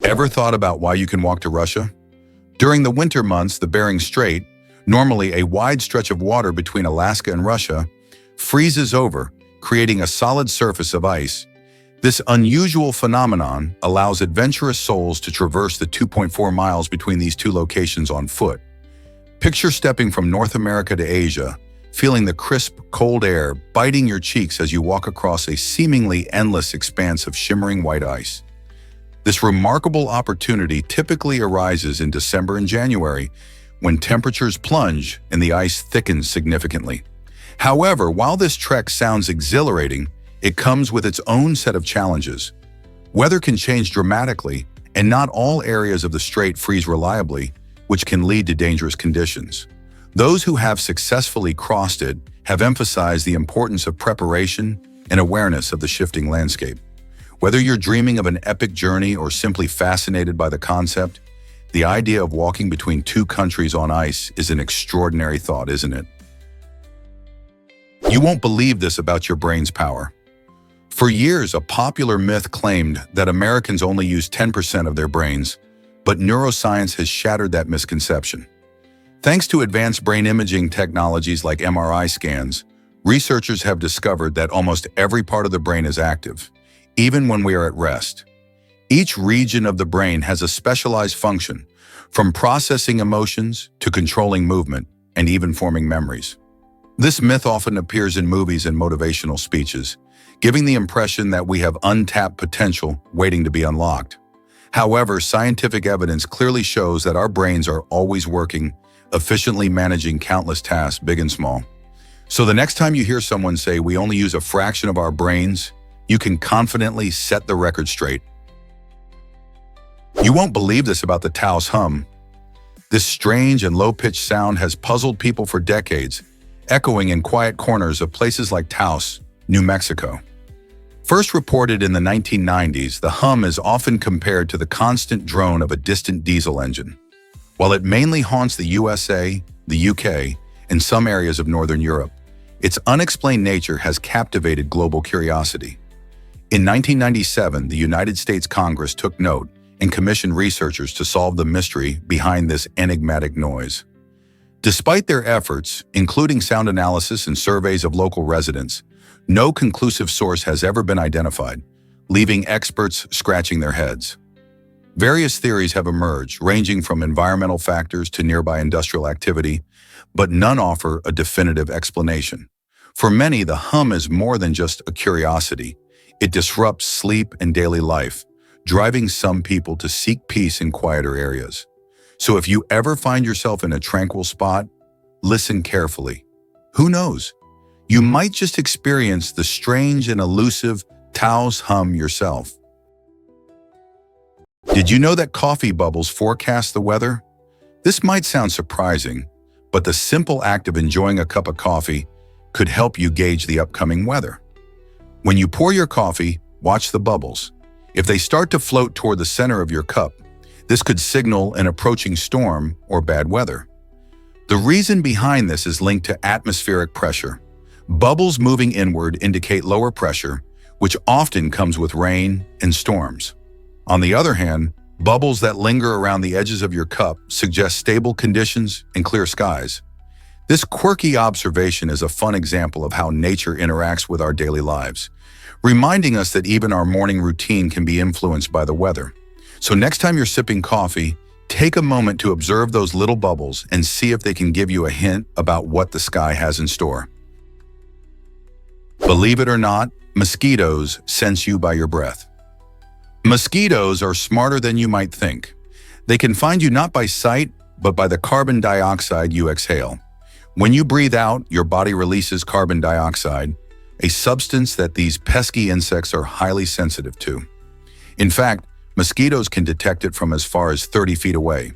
Ever thought about why you can walk to Russia? During the winter months, the Bering Strait, normally a wide stretch of water between Alaska and Russia, freezes over, creating a solid surface of ice. This unusual phenomenon allows adventurous souls to traverse the 2.4 miles between these two locations on foot. Picture stepping from North America to Asia, feeling the crisp, cold air biting your cheeks as you walk across a seemingly endless expanse of shimmering white ice. This remarkable opportunity typically arises in December and January, when temperatures plunge and the ice thickens significantly. However, while this trek sounds exhilarating, it comes with its own set of challenges. Weather can change dramatically, and not all areas of the strait freeze reliably, which can lead to dangerous conditions. Those who have successfully crossed it have emphasized the importance of preparation and awareness of the shifting landscape. Whether you're dreaming of an epic journey or simply fascinated by the concept, the idea of walking between two countries on ice is an extraordinary thought, isn't it? You won't believe this about your brain's power. For years, a popular myth claimed that Americans only use 10% of their brains, but neuroscience has shattered that misconception. Thanks to advanced brain imaging technologies like MRI scans, researchers have discovered that almost every part of the brain is active, even when we are at rest. Each region of the brain has a specialized function, from processing emotions to controlling movement and even forming memories. This myth often appears in movies and motivational speeches, giving the impression that we have untapped potential waiting to be unlocked. However, scientific evidence clearly shows that our brains are always working, efficiently managing countless tasks, big and small. So the next time you hear someone say we only use a fraction of our brains, you can confidently set the record straight. You won't believe this about the Taos hum. This strange and low-pitched sound has puzzled people for decades, echoing in quiet corners of places like Taos, New Mexico. First reported in the 1990s, the hum is often compared to the constant drone of a distant diesel engine. While it mainly haunts the USA, the UK, and some areas of Northern Europe, its unexplained nature has captivated global curiosity. In 1997, the United States Congress took note and commissioned researchers to solve the mystery behind this enigmatic noise. Despite their efforts, including sound analysis and surveys of local residents, no conclusive source has ever been identified, leaving experts scratching their heads. Various theories have emerged, ranging from environmental factors to nearby industrial activity, but none offer a definitive explanation. For many, the hum is more than just a curiosity. It disrupts sleep and daily life, driving some people to seek peace in quieter areas. So if you ever find yourself in a tranquil spot, listen carefully. Who knows? You might just experience the strange and elusive Taos hum yourself. Did you know that coffee bubbles forecast the weather? This might sound surprising, but the simple act of enjoying a cup of coffee could help you gauge the upcoming weather. When you pour your coffee, watch the bubbles. If they start to float toward the center of your cup, this could signal an approaching storm or bad weather. The reason behind this is linked to atmospheric pressure. Bubbles moving inward indicate lower pressure, which often comes with rain and storms. On the other hand, bubbles that linger around the edges of your cup suggest stable conditions and clear skies. This quirky observation is a fun example of how nature interacts with our daily lives, reminding us that even our morning routine can be influenced by the weather. So next time you're sipping coffee, take a moment to observe those little bubbles and see if they can give you a hint about what the sky has in store. Believe it or not, mosquitoes sense you by your breath. Mosquitoes are smarter than you might think. They can find you not by sight, but by the carbon dioxide you exhale. When you breathe out, your body releases carbon dioxide, a substance that these pesky insects are highly sensitive to. In fact, mosquitoes can detect it from as far as 30 feet away.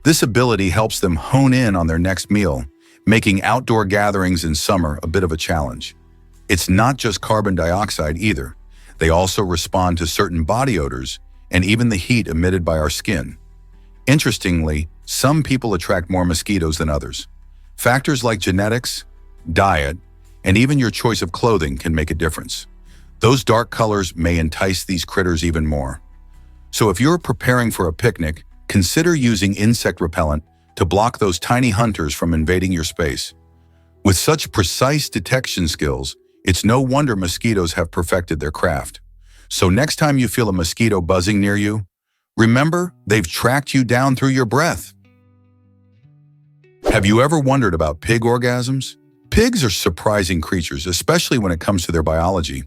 This ability helps them hone in on their next meal, making outdoor gatherings in summer a bit of a challenge. It's not just carbon dioxide either. They also respond to certain body odors and even the heat emitted by our skin. Interestingly, some people attract more mosquitoes than others. Factors like genetics, diet, and even your choice of clothing can make a difference. Those dark colors may entice these critters even more. So if you're preparing for a picnic, consider using insect repellent to block those tiny hunters from invading your space. With such precise detection skills, it's no wonder mosquitoes have perfected their craft. So next time you feel a mosquito buzzing near you, remember they've tracked you down through your breath. Have you ever wondered about pig orgasms? Pigs are surprising creatures, especially when it comes to their biology.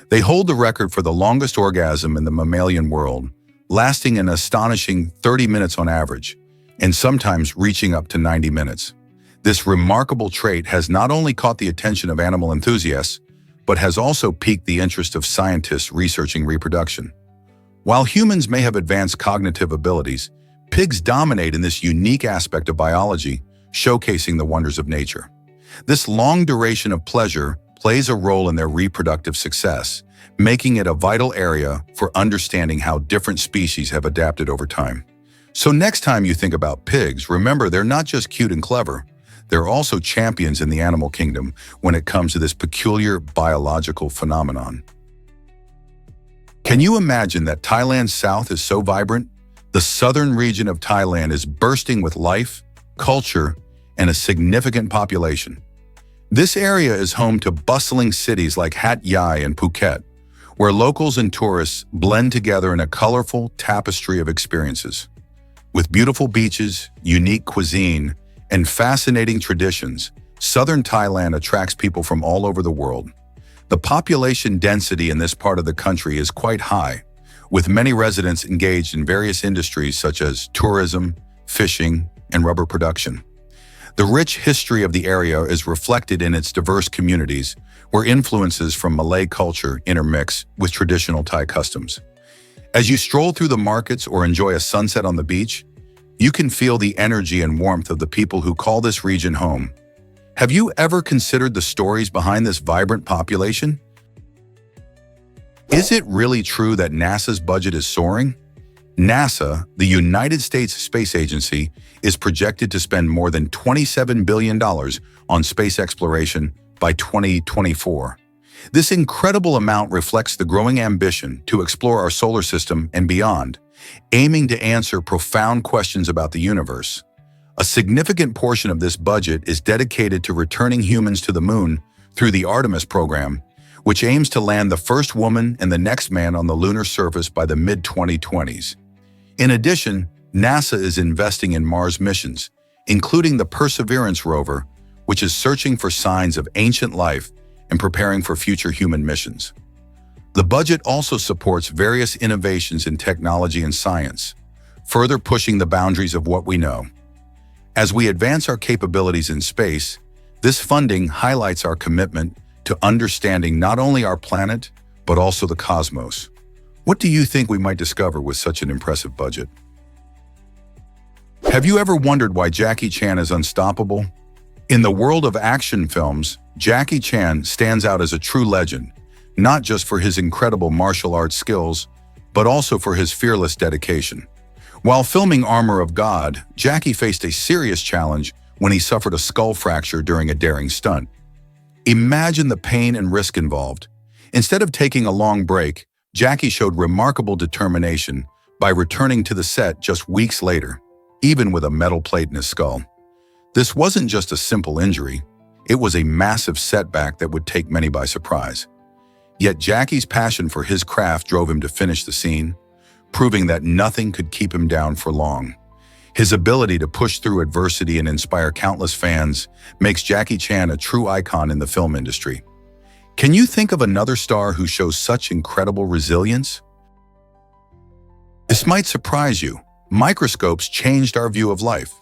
They hold the record for the longest orgasm in the mammalian world, lasting an astonishing 30 minutes on average, and sometimes reaching up to 90 minutes. This remarkable trait has not only caught the attention of animal enthusiasts, but has also piqued the interest of scientists researching reproduction. While humans may have advanced cognitive abilities, pigs dominate in this unique aspect of biology, showcasing the wonders of nature. This long duration of pleasure plays a role in their reproductive success, making it a vital area for understanding how different species have adapted over time. So next time you think about pigs, remember they're not just cute and clever, they're also champions in the animal kingdom when it comes to this peculiar biological phenomenon. Can you imagine that Thailand's south is so vibrant? The southern region of Thailand is bursting with life, culture, and a significant population. This area is home to bustling cities like Hat Yai and Phuket, where locals and tourists blend together in a colorful tapestry of experiences. With beautiful beaches, unique cuisine, and fascinating traditions, southern Thailand attracts people from all over the world. The population density in this part of the country is quite high, with many residents engaged in various industries such as tourism, fishing, and rubber production. The rich history of the area is reflected in its diverse communities, where influences from Malay culture intermix with traditional Thai customs. As you stroll through the markets or enjoy a sunset on the beach, you can feel the energy and warmth of the people who call this region home. Have you ever considered the stories behind this vibrant population? Is it really true that NASA's budget is soaring? NASA, the United States Space Agency, is projected to spend more than $27 billion on space exploration by 2024. This incredible amount reflects the growing ambition to explore our solar system and beyond, aiming to answer profound questions about the universe. A significant portion of this budget is dedicated to returning humans to the moon through the Artemis program, which aims to land the first woman and the next man on the lunar surface by the mid-2020s. In addition, NASA is investing in Mars missions, including the Perseverance rover, which is searching for signs of ancient life and preparing for future human missions. The budget also supports various innovations in technology and science, further pushing the boundaries of what we know. As we advance our capabilities in space, this funding highlights our commitment to understanding not only our planet, but also the cosmos. What do you think we might discover with such an impressive budget? Have you ever wondered why Jackie Chan is unstoppable? In the world of action films, Jackie Chan stands out as a true legend, not just for his incredible martial arts skills, but also for his fearless dedication. While filming Armor of God, Jackie faced a serious challenge when he suffered a skull fracture during a daring stunt. Imagine the pain and risk involved. Instead of taking a long break, Jackie showed remarkable determination by returning to the set just weeks later, even with a metal plate in his skull. This wasn't just a simple injury, it was a massive setback that would take many by surprise. Yet Jackie's passion for his craft drove him to finish the scene, proving that nothing could keep him down for long. His ability to push through adversity and inspire countless fans makes Jackie Chan a true icon in the film industry. Can you think of another star who shows such incredible resilience? This might surprise you. Microscopes changed our view of life.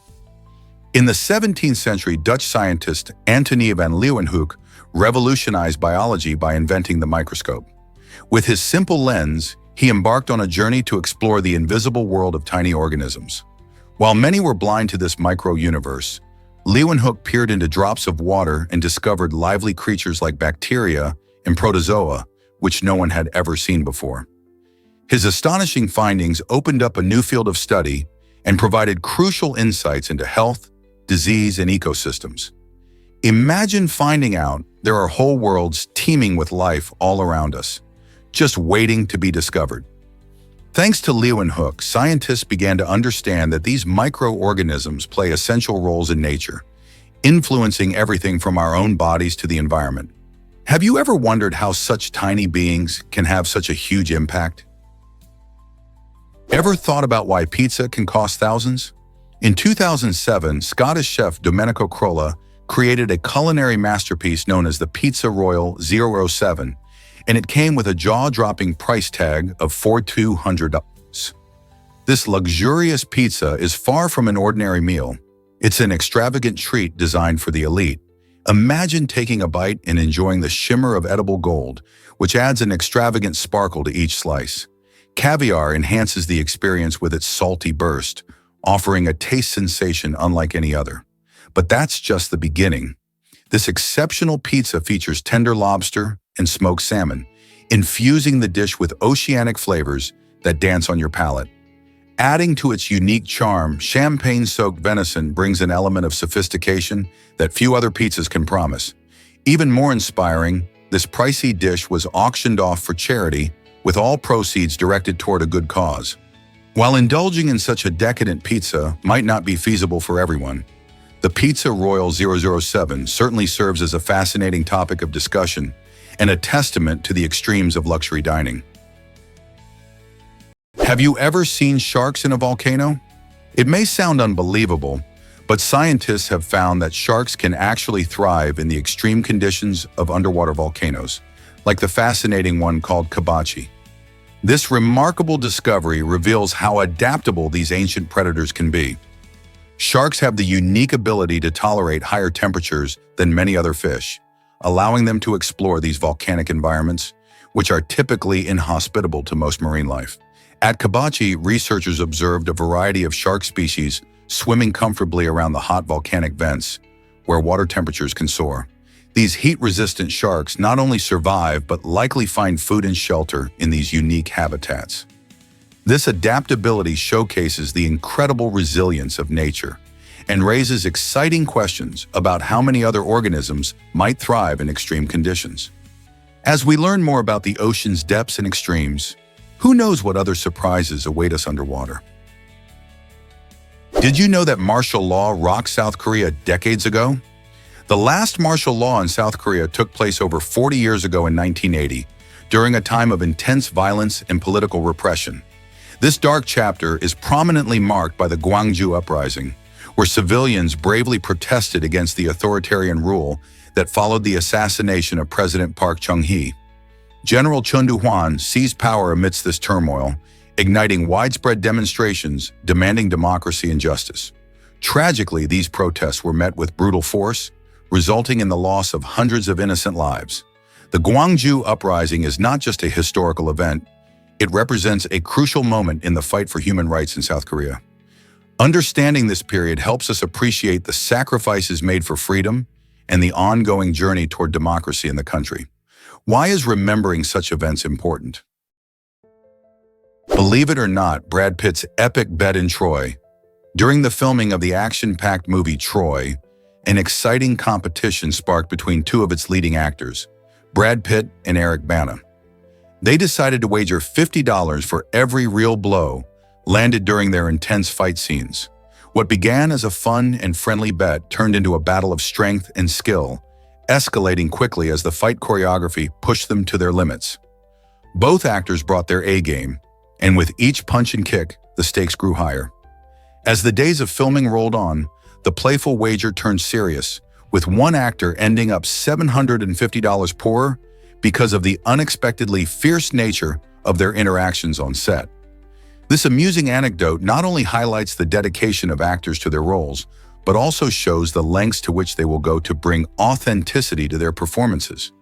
In the 17th century, Dutch scientist Antony van Leeuwenhoek revolutionized biology by inventing the microscope. With his simple lens, he embarked on a journey to explore the invisible world of tiny organisms. While many were blind to this micro-universe, Leeuwenhoek peered into drops of water and discovered lively creatures like bacteria and protozoa, which no one had ever seen before. His astonishing findings opened up a new field of study and provided crucial insights into health, disease, and ecosystems. Imagine finding out there are whole worlds teeming with life all around us, just waiting to be discovered. Thanks to Leeuwenhoek, scientists began to understand that these microorganisms play essential roles in nature, influencing everything from our own bodies to the environment. Have you ever wondered how such tiny beings can have such a huge impact? Ever thought about why pizza can cost thousands? In 2007, Scottish chef Domenico Crolla created a culinary masterpiece known as the Pizza Royal 007, and it came with a jaw-dropping price tag of $4,200. This luxurious pizza is far from an ordinary meal. It's an extravagant treat designed for the elite. Imagine taking a bite and enjoying the shimmer of edible gold, which adds an extravagant sparkle to each slice. Caviar enhances the experience with its salty burst, offering a taste sensation unlike any other. But that's just the beginning. This exceptional pizza features tender lobster and smoked salmon, infusing the dish with oceanic flavors that dance on your palate. Adding to its unique charm, champagne-soaked venison brings an element of sophistication that few other pizzas can promise. Even more inspiring, this pricey dish was auctioned off for charity, with all proceeds directed toward a good cause. While indulging in such a decadent pizza might not be feasible for everyone, the Pizza Royal 007 certainly serves as a fascinating topic of discussion and a testament to the extremes of luxury dining. Have you ever seen sharks in a volcano? It may sound unbelievable, but scientists have found that sharks can actually thrive in the extreme conditions of underwater volcanoes, like the fascinating one called Kabachi. This remarkable discovery reveals how adaptable these ancient predators can be. Sharks have the unique ability to tolerate higher temperatures than many other fish, allowing them to explore these volcanic environments, which are typically inhospitable to most marine life. At Kabachi, researchers observed a variety of shark species swimming comfortably around the hot volcanic vents, where water temperatures can soar. These heat-resistant sharks not only survive but likely find food and shelter in these unique habitats. This adaptability showcases the incredible resilience of nature and raises exciting questions about how many other organisms might thrive in extreme conditions. As we learn more about the ocean's depths and extremes, who knows what other surprises await us underwater? Did you know that martial law rocked South Korea decades ago? The last martial law in South Korea took place over 40 years ago in 1980, during a time of intense violence and political repression. This dark chapter is prominently marked by the Gwangju Uprising, where civilians bravely protested against the authoritarian rule that followed the assassination of President Park Chung-hee. General Chun Doo-hwan seized power amidst this turmoil, igniting widespread demonstrations demanding democracy and justice. Tragically, these protests were met with brutal force, resulting in the loss of hundreds of innocent lives. The Gwangju Uprising is not just a historical event, it represents a crucial moment in the fight for human rights in South Korea. Understanding this period helps us appreciate the sacrifices made for freedom and the ongoing journey toward democracy in the country. Why is remembering such events important? Believe it or not, Brad Pitt's epic bet in Troy. During the filming of the action-packed movie Troy, an exciting competition sparked between two of its leading actors, Brad Pitt and Eric Bana. They decided to wager $50 for every real blow landed during their intense fight scenes. What began as a fun and friendly bet turned into a battle of strength and skill, escalating quickly as the fight choreography pushed them to their limits. Both actors brought their A-game, and with each punch and kick, the stakes grew higher. As the days of filming rolled on, the playful wager turned serious, with one actor ending up $750 poorer because of the unexpectedly fierce nature of their interactions on set. This amusing anecdote not only highlights the dedication of actors to their roles, but also shows the lengths to which they will go to bring authenticity to their performances.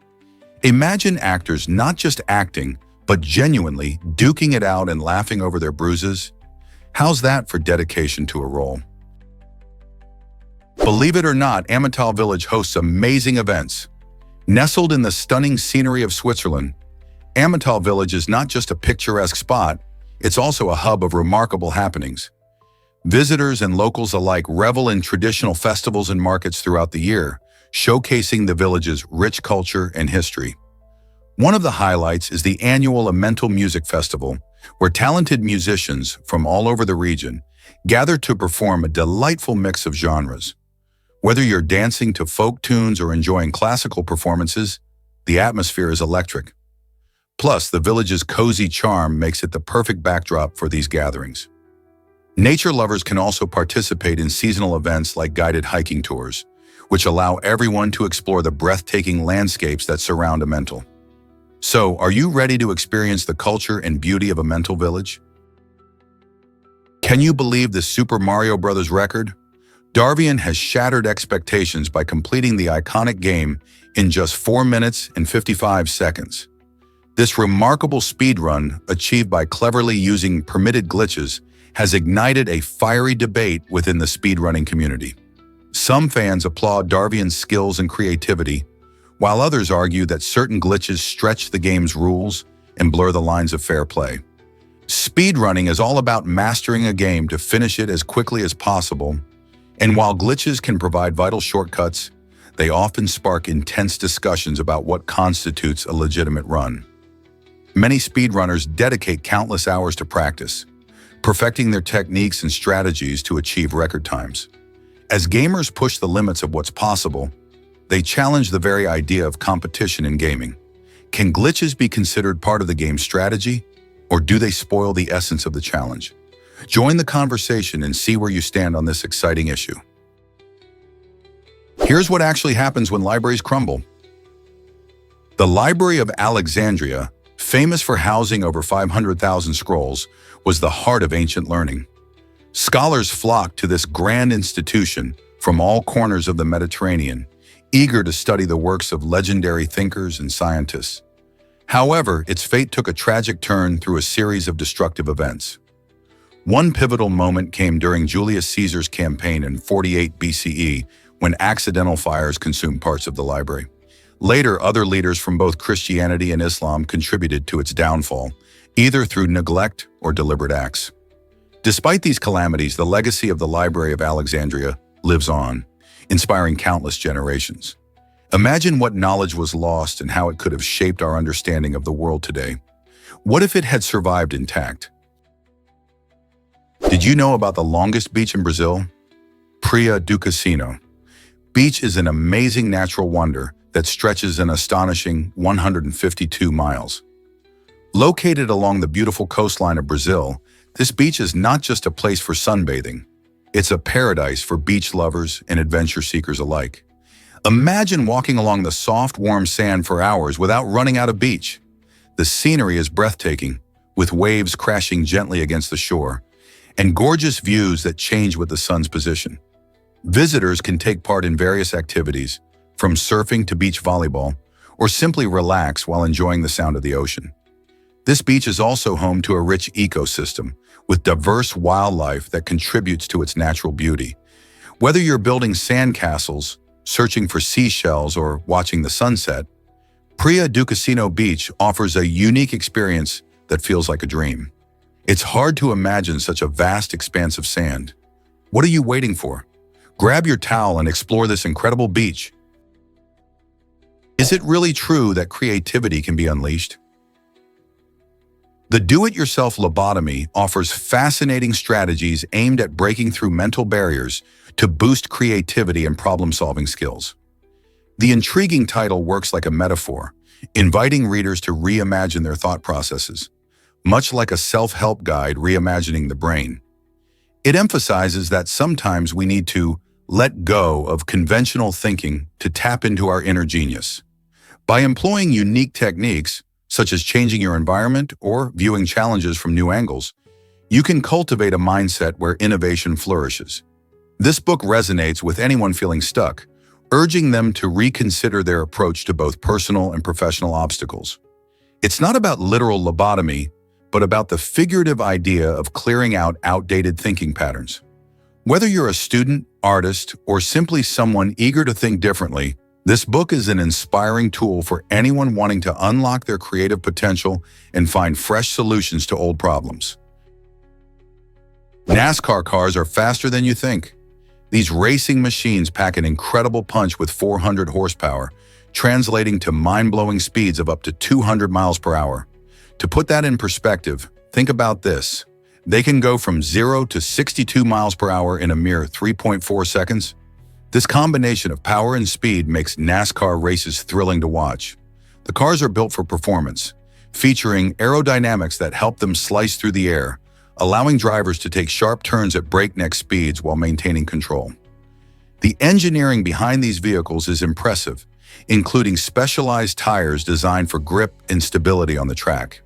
Imagine actors not just acting, but genuinely duking it out and laughing over their bruises. How's that for dedication to a role? Believe it or not, Amital Village hosts amazing events. Nestled in the stunning scenery of Switzerland, Amital Village is not just a picturesque spot, it's also a hub of remarkable happenings. Visitors and locals alike revel in traditional festivals and markets throughout the year, showcasing the village's rich culture and history. One of the highlights is the annual Emmental Music Festival, where talented musicians from all over the region gather to perform a delightful mix of genres. Whether you're dancing to folk tunes or enjoying classical performances, the atmosphere is electric. Plus, the village's cozy charm makes it the perfect backdrop for these gatherings. Nature lovers can also participate in seasonal events like guided hiking tours, which allow everyone to explore the breathtaking landscapes that surround Emmental. So, are you ready to experience the culture and beauty of Emmental Village? Can you believe the Super Mario Bros. Record? Darvian has shattered expectations by completing the iconic game in just 4 minutes and 55 seconds. This remarkable speedrun, achieved by cleverly using permitted glitches, has ignited a fiery debate within the speedrunning community. Some fans applaud Darvian's skills and creativity, while others argue that certain glitches stretch the game's rules and blur the lines of fair play. Speedrunning is all about mastering a game to finish it as quickly as possible, and while glitches can provide vital shortcuts, they often spark intense discussions about what constitutes a legitimate run. Many speedrunners dedicate countless hours to practice, perfecting their techniques and strategies to achieve record times. As gamers push the limits of what's possible, they challenge the very idea of competition in gaming. Can glitches be considered part of the game's strategy, or do they spoil the essence of the challenge? Join the conversation and see where you stand on this exciting issue. Here's what actually happens when libraries crumble. The Library of Alexandria, famous for housing over 500,000 scrolls, was the heart of ancient learning. Scholars flocked to this grand institution from all corners of the Mediterranean, eager to study the works of legendary thinkers and scientists. However, its fate took a tragic turn through a series of destructive events. One pivotal moment came during Julius Caesar's campaign in 48 BCE, when accidental fires consumed parts of the library. Later, other leaders from both Christianity and Islam contributed to its downfall, either through neglect or deliberate acts. Despite these calamities, the legacy of the Library of Alexandria lives on, inspiring countless generations. Imagine what knowledge was lost and how it could have shaped our understanding of the world today. What if it had survived intact? Did you know about the longest beach in Brazil? Praia do Cassino. Beach is an amazing natural wonder that stretches an astonishing 152 miles. Located along the beautiful coastline of Brazil, this beach is not just a place for sunbathing. It's a paradise for beach lovers and adventure seekers alike. Imagine walking along the soft, warm sand for hours without running out of beach. The scenery is breathtaking, with waves crashing gently against the shore, and gorgeous views that change with the sun's position. Visitors can take part in various activities, from surfing to beach volleyball, or simply relax while enjoying the sound of the ocean. This beach is also home to a rich ecosystem, with diverse wildlife that contributes to its natural beauty. Whether you're building sandcastles, searching for seashells, or watching the sunset, Praia do Cassino Beach offers a unique experience that feels like a dream. It's hard to imagine such a vast expanse of sand. What are you waiting for? Grab your towel and explore this incredible beach. Is it really true that creativity can be unleashed? The do-it-yourself lobotomy offers fascinating strategies aimed at breaking through mental barriers to boost creativity and problem-solving skills. The intriguing title works like a metaphor, inviting readers to reimagine their thought processes, much like a self-help guide reimagining the brain. It emphasizes that sometimes we need to let go of conventional thinking to tap into our inner genius. By employing unique techniques, such as changing your environment or viewing challenges from new angles, you can cultivate a mindset where innovation flourishes. This book resonates with anyone feeling stuck, urging them to reconsider their approach to both personal and professional obstacles. It's not about literal lobotomy, but about the figurative idea of clearing out outdated thinking patterns. Whether you're a student, artist, or simply someone eager to think differently, this book is an inspiring tool for anyone wanting to unlock their creative potential and find fresh solutions to old problems. NASCAR cars are faster than you think. These racing machines pack an incredible punch with 400 horsepower, translating to mind-blowing speeds of up to 200 miles per hour. To put that in perspective, Think about this. They can go from 0 to 62 miles per hour in a mere 3.4 seconds. This combination of power and speed makes NASCAR races thrilling to watch. The cars are built for performance, featuring aerodynamics that help them slice through the air, allowing drivers to take sharp turns at breakneck speeds while maintaining control. The engineering behind these vehicles is impressive, including specialized tires designed for grip and stability on the track.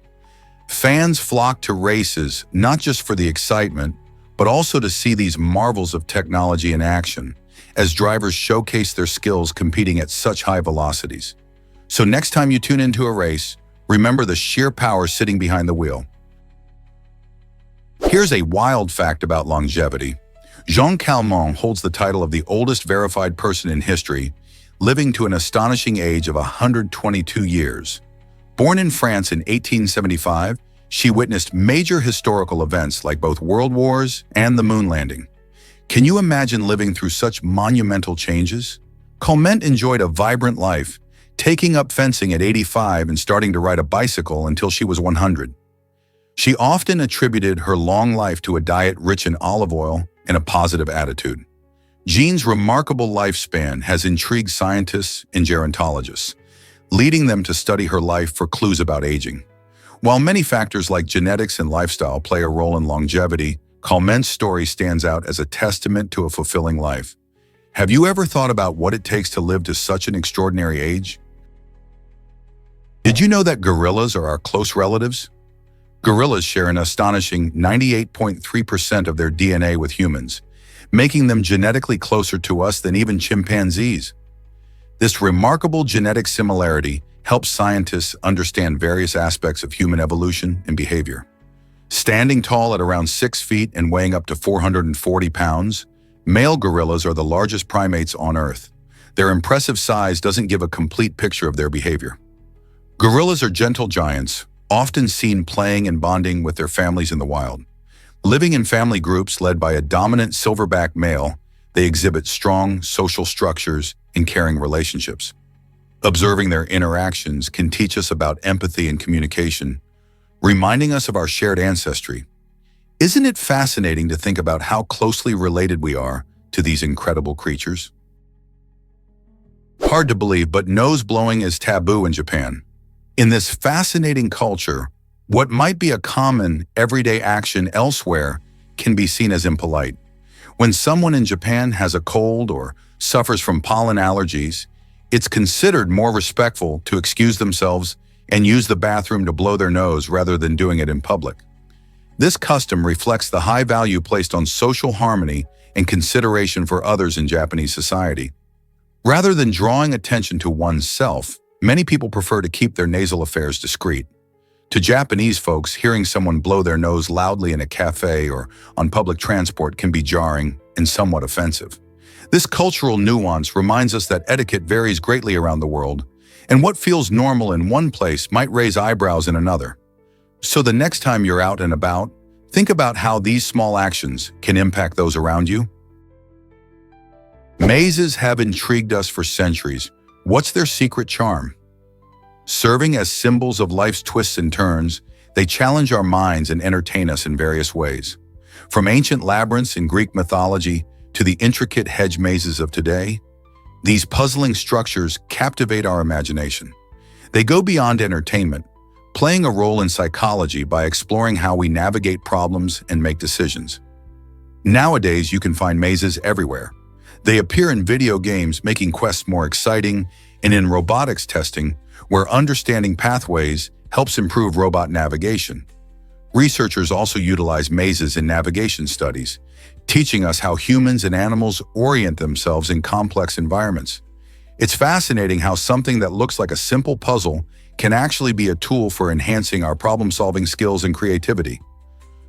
Fans flock to races not just for the excitement, but also to see these marvels of technology in action, as drivers showcase their skills competing at such high velocities. So next time you tune into a race, remember the sheer power sitting behind the wheel. Here's a wild fact about longevity. Jean Calment holds the title of the oldest verified person in history, living to an astonishing age of 122 years. Born in France in 1875, she witnessed major historical events like both world wars and the moon landing. Can you imagine living through such monumental changes? Calment enjoyed a vibrant life, taking up fencing at 85 and starting to ride a bicycle until she was 100. She often attributed her long life to a diet rich in olive oil and a positive attitude. Jean's remarkable lifespan has intrigued scientists and gerontologists, leading them to study her life for clues about aging. While many factors like genetics and lifestyle play a role in longevity, Calment's story stands out as a testament to a fulfilling life. Have you ever thought about what it takes to live to such an extraordinary age? Did you know that gorillas are our close relatives? Gorillas share an astonishing 98.3% of their DNA with humans, making them genetically closer to us than even chimpanzees. This remarkable genetic similarity helps scientists understand various aspects of human evolution and behavior. Standing tall at around 6 feet and weighing up to 440 pounds, male gorillas are the largest primates on Earth. Their impressive size doesn't give a complete picture of their behavior. Gorillas are gentle giants, often seen playing and bonding with their families in the wild. Living in family groups led by a dominant silverback male, they exhibit strong social structures and caring relationships. Observing their interactions can teach us about empathy and communication, reminding us of our shared ancestry. Isn't it fascinating to think about how closely related we are to these incredible creatures? Hard to believe, but nose blowing is taboo in Japan. In this fascinating culture, what might be a common, everyday action elsewhere can be seen as impolite. When someone in Japan has a cold or suffers from pollen allergies, it's considered more respectful to excuse themselves and use the bathroom to blow their nose rather than doing it in public. This custom reflects the high value placed on social harmony and consideration for others in Japanese society. Rather than drawing attention to oneself, many people prefer to keep their nasal affairs discreet. To Japanese folks, hearing someone blow their nose loudly in a cafe or on public transport can be jarring and somewhat offensive. This cultural nuance reminds us that etiquette varies greatly around the world, and what feels normal in one place might raise eyebrows in another. So the next time you're out and about, think about how these small actions can impact those around you. Mazes have intrigued us for centuries. What's their secret charm? Serving as symbols of life's twists and turns, they challenge our minds and entertain us in various ways. From ancient labyrinths in Greek mythology to the intricate hedge mazes of today, these puzzling structures captivate our imagination. They go beyond entertainment, playing a role in psychology by exploring how we navigate problems and make decisions. Nowadays, you can find mazes everywhere. They appear in video games, making quests more exciting, and in robotics testing, where understanding pathways helps improve robot navigation. Researchers also utilize mazes in navigation studies, teaching us how humans and animals orient themselves in complex environments. It's fascinating how something that looks like a simple puzzle can actually be a tool for enhancing our problem-solving skills and creativity.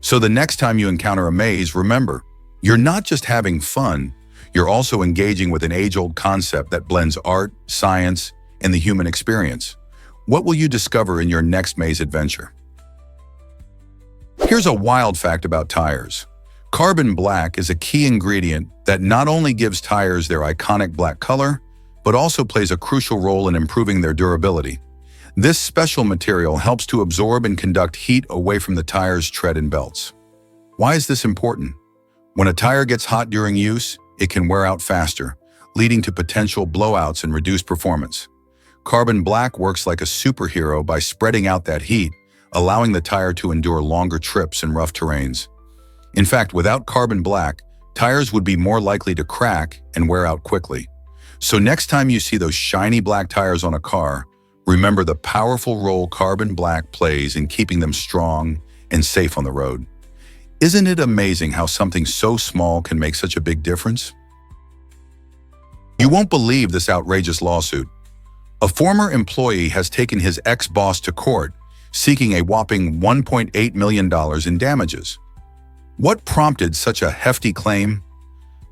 So the next time you encounter a maze, remember, you're not just having fun, you're also engaging with an age-old concept that blends art, science, and the human experience. What will you discover in your next maze adventure? Here's a wild fact about tires. Carbon black is a key ingredient that not only gives tires their iconic black color, but also plays a crucial role in improving their durability. This special material helps to absorb and conduct heat away from the tire's tread and belts. Why is this important? When a tire gets hot during use, it can wear out faster, leading to potential blowouts and reduced performance. Carbon black works like a superhero by spreading out that heat, allowing the tire to endure longer trips in rough terrains. In fact, without carbon black, tires would be more likely to crack and wear out quickly. So next time you see those shiny black tires on a car, remember the powerful role carbon black plays in keeping them strong and safe on the road. Isn't it amazing how something so small can make such a big difference? You won't believe this outrageous lawsuit. A former employee has taken his ex-boss to court, seeking a whopping $1.8 million in damages. What prompted such a hefty claim?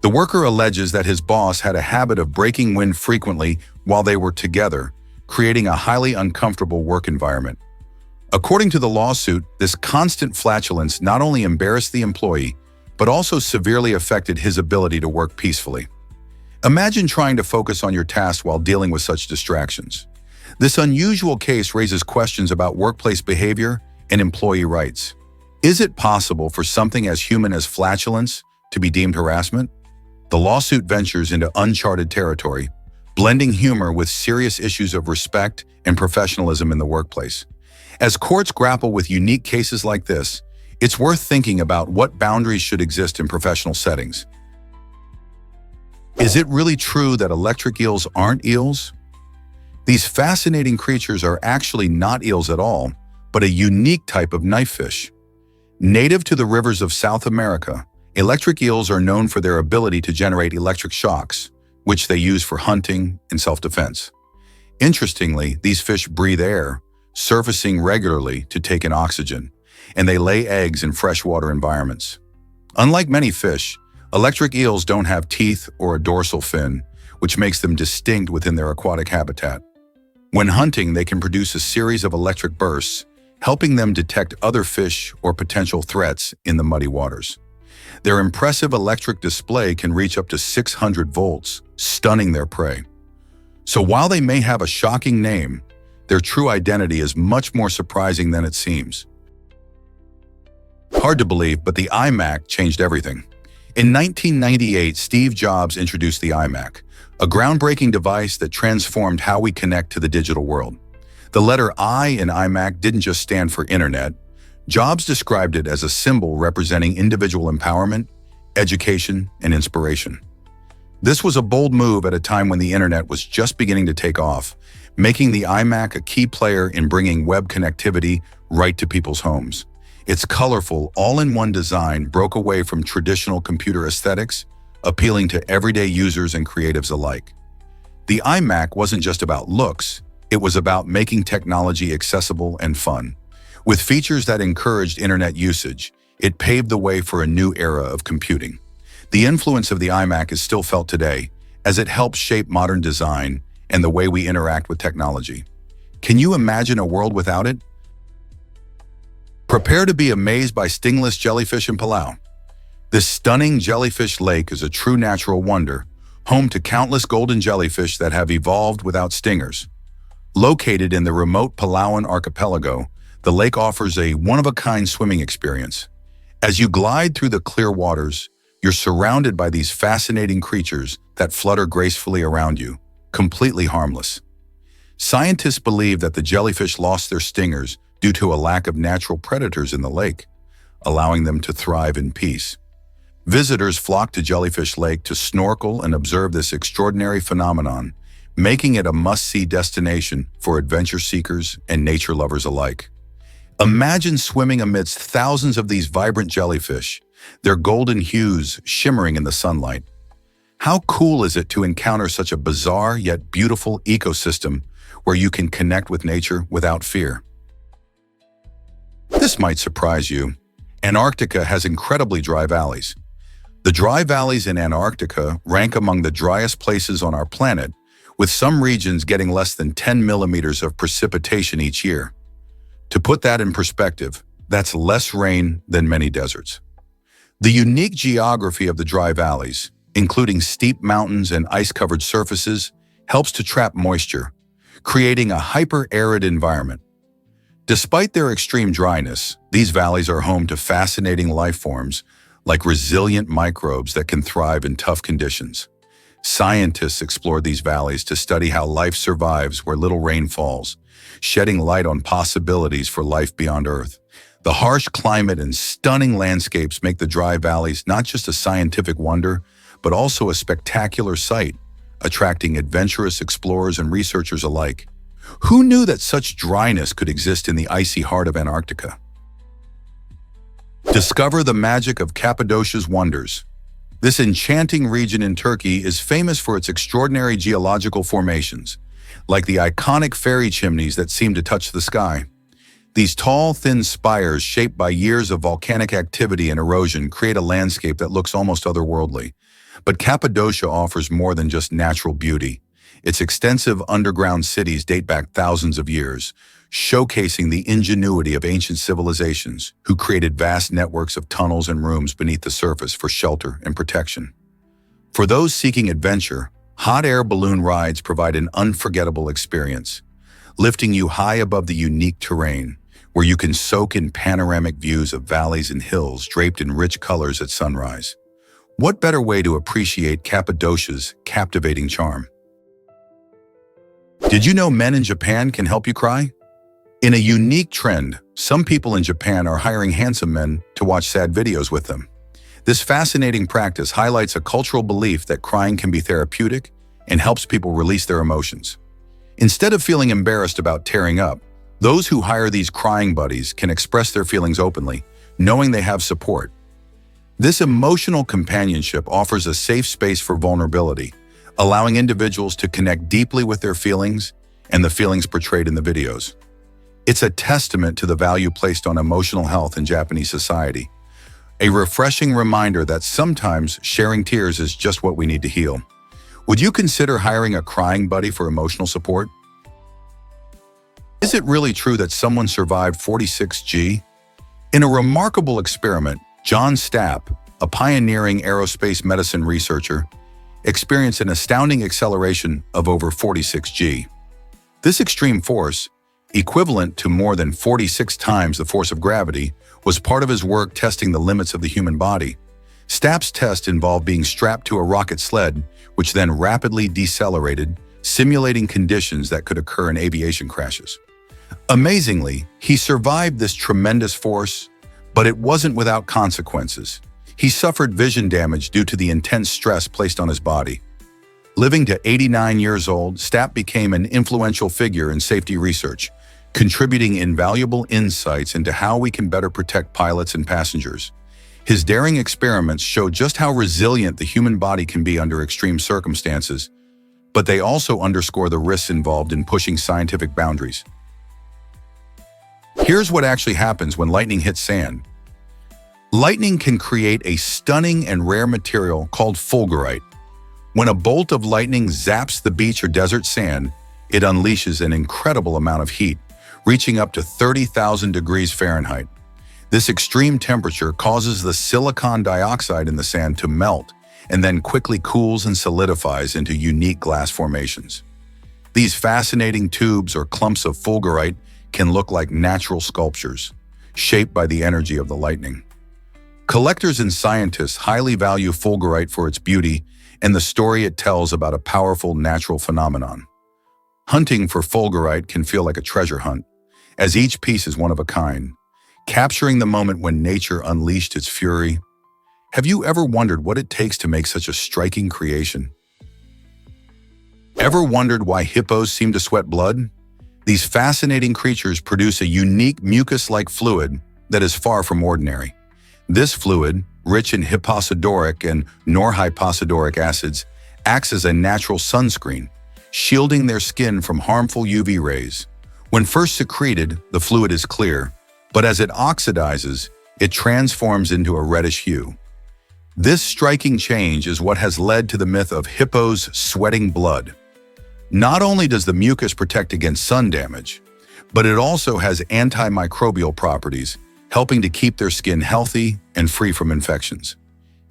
The worker alleges that his boss had a habit of breaking wind frequently while they were together, creating a highly uncomfortable work environment. According to the lawsuit, this constant flatulence not only embarrassed the employee, but also severely affected his ability to work peacefully. Imagine trying to focus on your task while dealing with such distractions. This unusual case raises questions about workplace behavior and employee rights. Is it possible for something as human as flatulence to be deemed harassment? The lawsuit ventures into uncharted territory, blending humor with serious issues of respect and professionalism in the workplace. As courts grapple with unique cases like this, it's worth thinking about what boundaries should exist in professional settings. Is it really true that electric eels aren't eels? These fascinating creatures are actually not eels at all, but a unique type of knifefish. Native to the rivers of South America, electric eels are known for their ability to generate electric shocks, which they use for hunting and self-defense. Interestingly, these fish breathe air, surfacing regularly to take in oxygen, and they lay eggs in freshwater environments. Unlike many fish, electric eels don't have teeth or a dorsal fin, which makes them distinct within their aquatic habitat. When hunting, they can produce a series of electric bursts, helping them detect other fish or potential threats in the muddy waters. Their impressive electric display can reach up to 600 volts, stunning their prey. So while they may have a shocking name, their true identity is much more surprising than it seems. Hard to believe, but the iMac changed everything. In 1998, Steve Jobs introduced the iMac, a groundbreaking device that transformed how we connect to the digital world. The letter I in iMac didn't just stand for Internet. Jobs described it as a symbol representing individual empowerment, education, and inspiration. This was a bold move at a time when the Internet was just beginning to take off, making the iMac a key player in bringing web connectivity right to people's homes. Its colorful, all-in-one design broke away from traditional computer aesthetics, appealing to everyday users and creatives alike. The iMac wasn't just about looks, it was about making technology accessible and fun. With features that encouraged internet usage, it paved the way for a new era of computing. The influence of the iMac is still felt today, as it helps shape modern design and the way we interact with technology. Can you imagine a world without it? Prepare to be amazed by stingless jellyfish in Palau. This stunning jellyfish lake is a true natural wonder, home to countless golden jellyfish that have evolved without stingers. Located in the remote Palauan archipelago, the lake offers a one-of-a-kind swimming experience. As you glide through the clear waters, you're surrounded by these fascinating creatures that flutter gracefully around you, completely harmless. Scientists believe that the jellyfish lost their stingers due to a lack of natural predators in the lake, allowing them to thrive in peace. Visitors flock to Jellyfish Lake to snorkel and observe this extraordinary phenomenon, making it a must-see destination for adventure seekers and nature lovers alike. Imagine swimming amidst thousands of these vibrant jellyfish, their golden hues shimmering in the sunlight. How cool is it to encounter such a bizarre yet beautiful ecosystem where you can connect with nature without fear? This might surprise you. Antarctica has incredibly dry valleys. The dry valleys in Antarctica rank among the driest places on our planet, with some regions getting less than 10 millimeters of precipitation each year. To put that in perspective, that's less rain than many deserts. The unique geography of the dry valleys, including steep mountains and ice-covered surfaces, helps to trap moisture, creating a hyper-arid environment. Despite their extreme dryness, these valleys are home to fascinating life forms like resilient microbes that can thrive in tough conditions. Scientists explore these valleys to study how life survives where little rain falls, shedding light on possibilities for life beyond Earth. The harsh climate and stunning landscapes make the dry valleys not just a scientific wonder, but also a spectacular sight, attracting adventurous explorers and researchers alike. Who knew that such dryness could exist in the icy heart of Antarctica? Discover the magic of Cappadocia's wonders. This enchanting region in Turkey is famous for its extraordinary geological formations, like the iconic fairy chimneys that seem to touch the sky. These tall, thin spires shaped by years of volcanic activity and erosion create a landscape that looks almost otherworldly. But Cappadocia offers more than just natural beauty. Its extensive underground cities date back thousands of years, showcasing the ingenuity of ancient civilizations who created vast networks of tunnels and rooms beneath the surface for shelter and protection. For those seeking adventure, hot air balloon rides provide an unforgettable experience, lifting you high above the unique terrain, where you can soak in panoramic views of valleys and hills draped in rich colors at sunrise. What better way to appreciate Cappadocia's captivating charm? Did you know men in Japan can help you cry? In a unique trend, some people in Japan are hiring handsome men to watch sad videos with them. This fascinating practice highlights a cultural belief that crying can be therapeutic and helps people release their emotions. Instead of feeling embarrassed about tearing up, those who hire these crying buddies can express their feelings openly, knowing they have support. This emotional companionship offers a safe space for vulnerability, allowing individuals to connect deeply with their feelings and the feelings portrayed in the videos. It's a testament to the value placed on emotional health in Japanese society, a refreshing reminder that sometimes sharing tears is just what we need to heal. Would you consider hiring a crying buddy for emotional support? Is it really true that someone survived 46G? In a remarkable experiment, John Stapp, a pioneering aerospace medicine researcher, experienced an astounding acceleration of over 46G. This extreme force, equivalent to more than 46 times the force of gravity, was part of his work testing the limits of the human body. Stapp's test involved being strapped to a rocket sled, which then rapidly decelerated, simulating conditions that could occur in aviation crashes. Amazingly, he survived this tremendous force, but it wasn't without consequences. He suffered vision damage due to the intense stress placed on his body. Living to 89 years old, Stapp became an influential figure in safety research, contributing invaluable insights into how we can better protect pilots and passengers. His daring experiments show just how resilient the human body can be under extreme circumstances, but they also underscore the risks involved in pushing scientific boundaries. Here's what actually happens when lightning hits sand. Lightning can create a stunning and rare material called fulgurite. When a bolt of lightning zaps the beach or desert sand, it unleashes an incredible amount of heat, reaching up to 30,000 degrees Fahrenheit. This extreme temperature causes the silicon dioxide in the sand to melt and then quickly cools and solidifies into unique glass formations. These fascinating tubes or clumps of fulgurite can look like natural sculptures, shaped by the energy of the lightning. Collectors and scientists highly value fulgurite for its beauty and the story it tells about a powerful natural phenomenon. Hunting for fulgurite can feel like a treasure hunt, as each piece is one of a kind, capturing the moment when nature unleashed its fury. Have you ever wondered what it takes to make such a striking creation? Ever wondered why hippos seem to sweat blood? These fascinating creatures produce a unique mucus-like fluid that is far from ordinary. This fluid, rich in hyposidoric and norhyposidoric acids, acts as a natural sunscreen, shielding their skin from harmful UV rays. When first secreted, the fluid is clear, but as it oxidizes, it transforms into a reddish hue. This striking change is what has led to the myth of hippos sweating blood. Not only does the mucus protect against sun damage, but it also has antimicrobial properties, helping to keep their skin healthy and free from infections.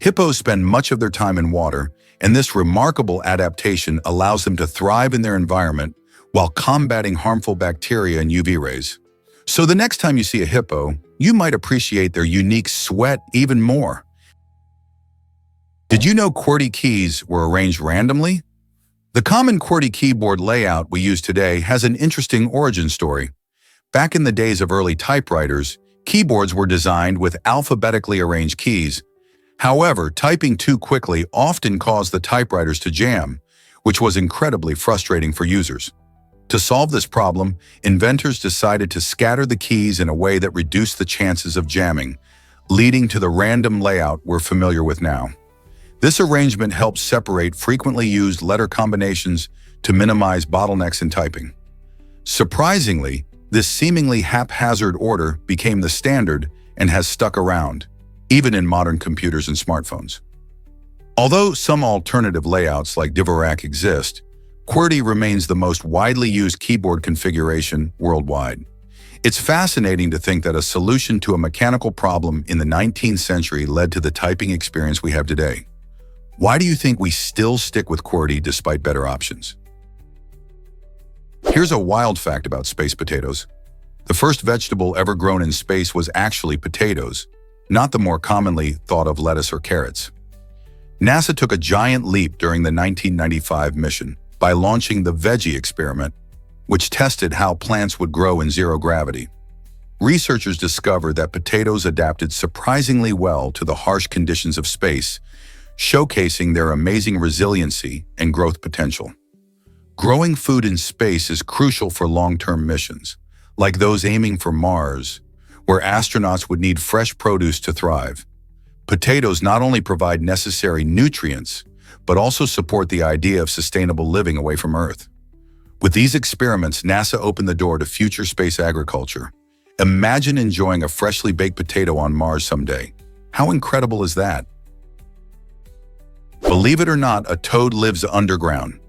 Hippos spend much of their time in water, and this remarkable adaptation allows them to thrive in their environment while combating harmful bacteria and UV rays. So the next time you see a hippo, you might appreciate their unique sweat even more. Did you know QWERTY keys were arranged randomly? The common QWERTY keyboard layout we use today has an interesting origin story. Back in the days of early typewriters, keyboards were designed with alphabetically arranged keys. However, typing too quickly often caused the typewriters to jam, which was incredibly frustrating for users. To solve this problem, inventors decided to scatter the keys in a way that reduced the chances of jamming, leading to the random layout we're familiar with now. This arrangement helps separate frequently used letter combinations to minimize bottlenecks in typing. Surprisingly, this seemingly haphazard order became the standard and has stuck around, even in modern computers and smartphones. Although some alternative layouts like Dvorak exist, QWERTY remains the most widely used keyboard configuration worldwide. It's fascinating to think that a solution to a mechanical problem in the 19th century led to the typing experience we have today. Why do you think we still stick with QWERTY despite better options? Here's a wild fact about space potatoes. The first vegetable ever grown in space was actually potatoes, not the more commonly thought of lettuce or carrots. NASA took a giant leap during the 1995 mission by launching the Veggie experiment, which tested how plants would grow in zero gravity. Researchers discovered that potatoes adapted surprisingly well to the harsh conditions of space, showcasing their amazing resiliency and growth potential. Growing food in space is crucial for long-term missions, like those aiming for Mars, where astronauts would need fresh produce to thrive. Potatoes not only provide necessary nutrients, but also support the idea of sustainable living away from Earth. With these experiments, NASA opened the door to future space agriculture. Imagine enjoying a freshly baked potato on Mars someday. How incredible is that? Believe it or not, a toad lives underground.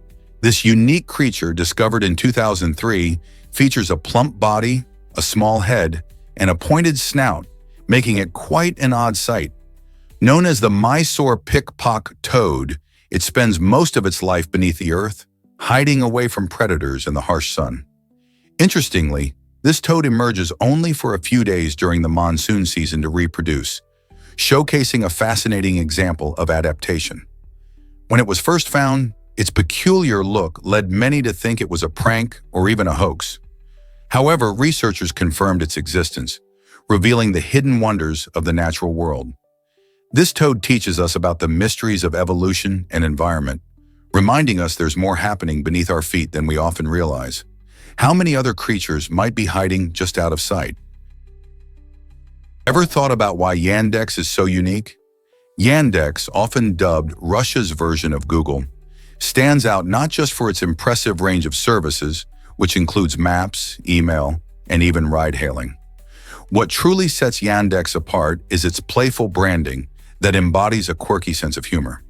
This unique creature, discovered in 2003, features a plump body, a small head, and a pointed snout, making it quite an odd sight. Known as the Mysore pickpock toad, it spends most of its life beneath the earth, hiding away from predators in the harsh sun. Interestingly, this toad emerges only for a few days during the monsoon season to reproduce, showcasing a fascinating example of adaptation. When it was first found, its peculiar look led many to think it was a prank or even a hoax. However, researchers confirmed its existence, revealing the hidden wonders of the natural world. This toad teaches us about the mysteries of evolution and environment, reminding us there's more happening beneath our feet than we often realize. How many other creatures might be hiding just out of sight? Ever thought about why Yandex is so unique? Yandex, often dubbed Russia's version of Google, stands out not just for its impressive range of services, which includes maps, email, and even ride-hailing. What truly sets Yandex apart is its playful branding that embodies a quirky sense of humor.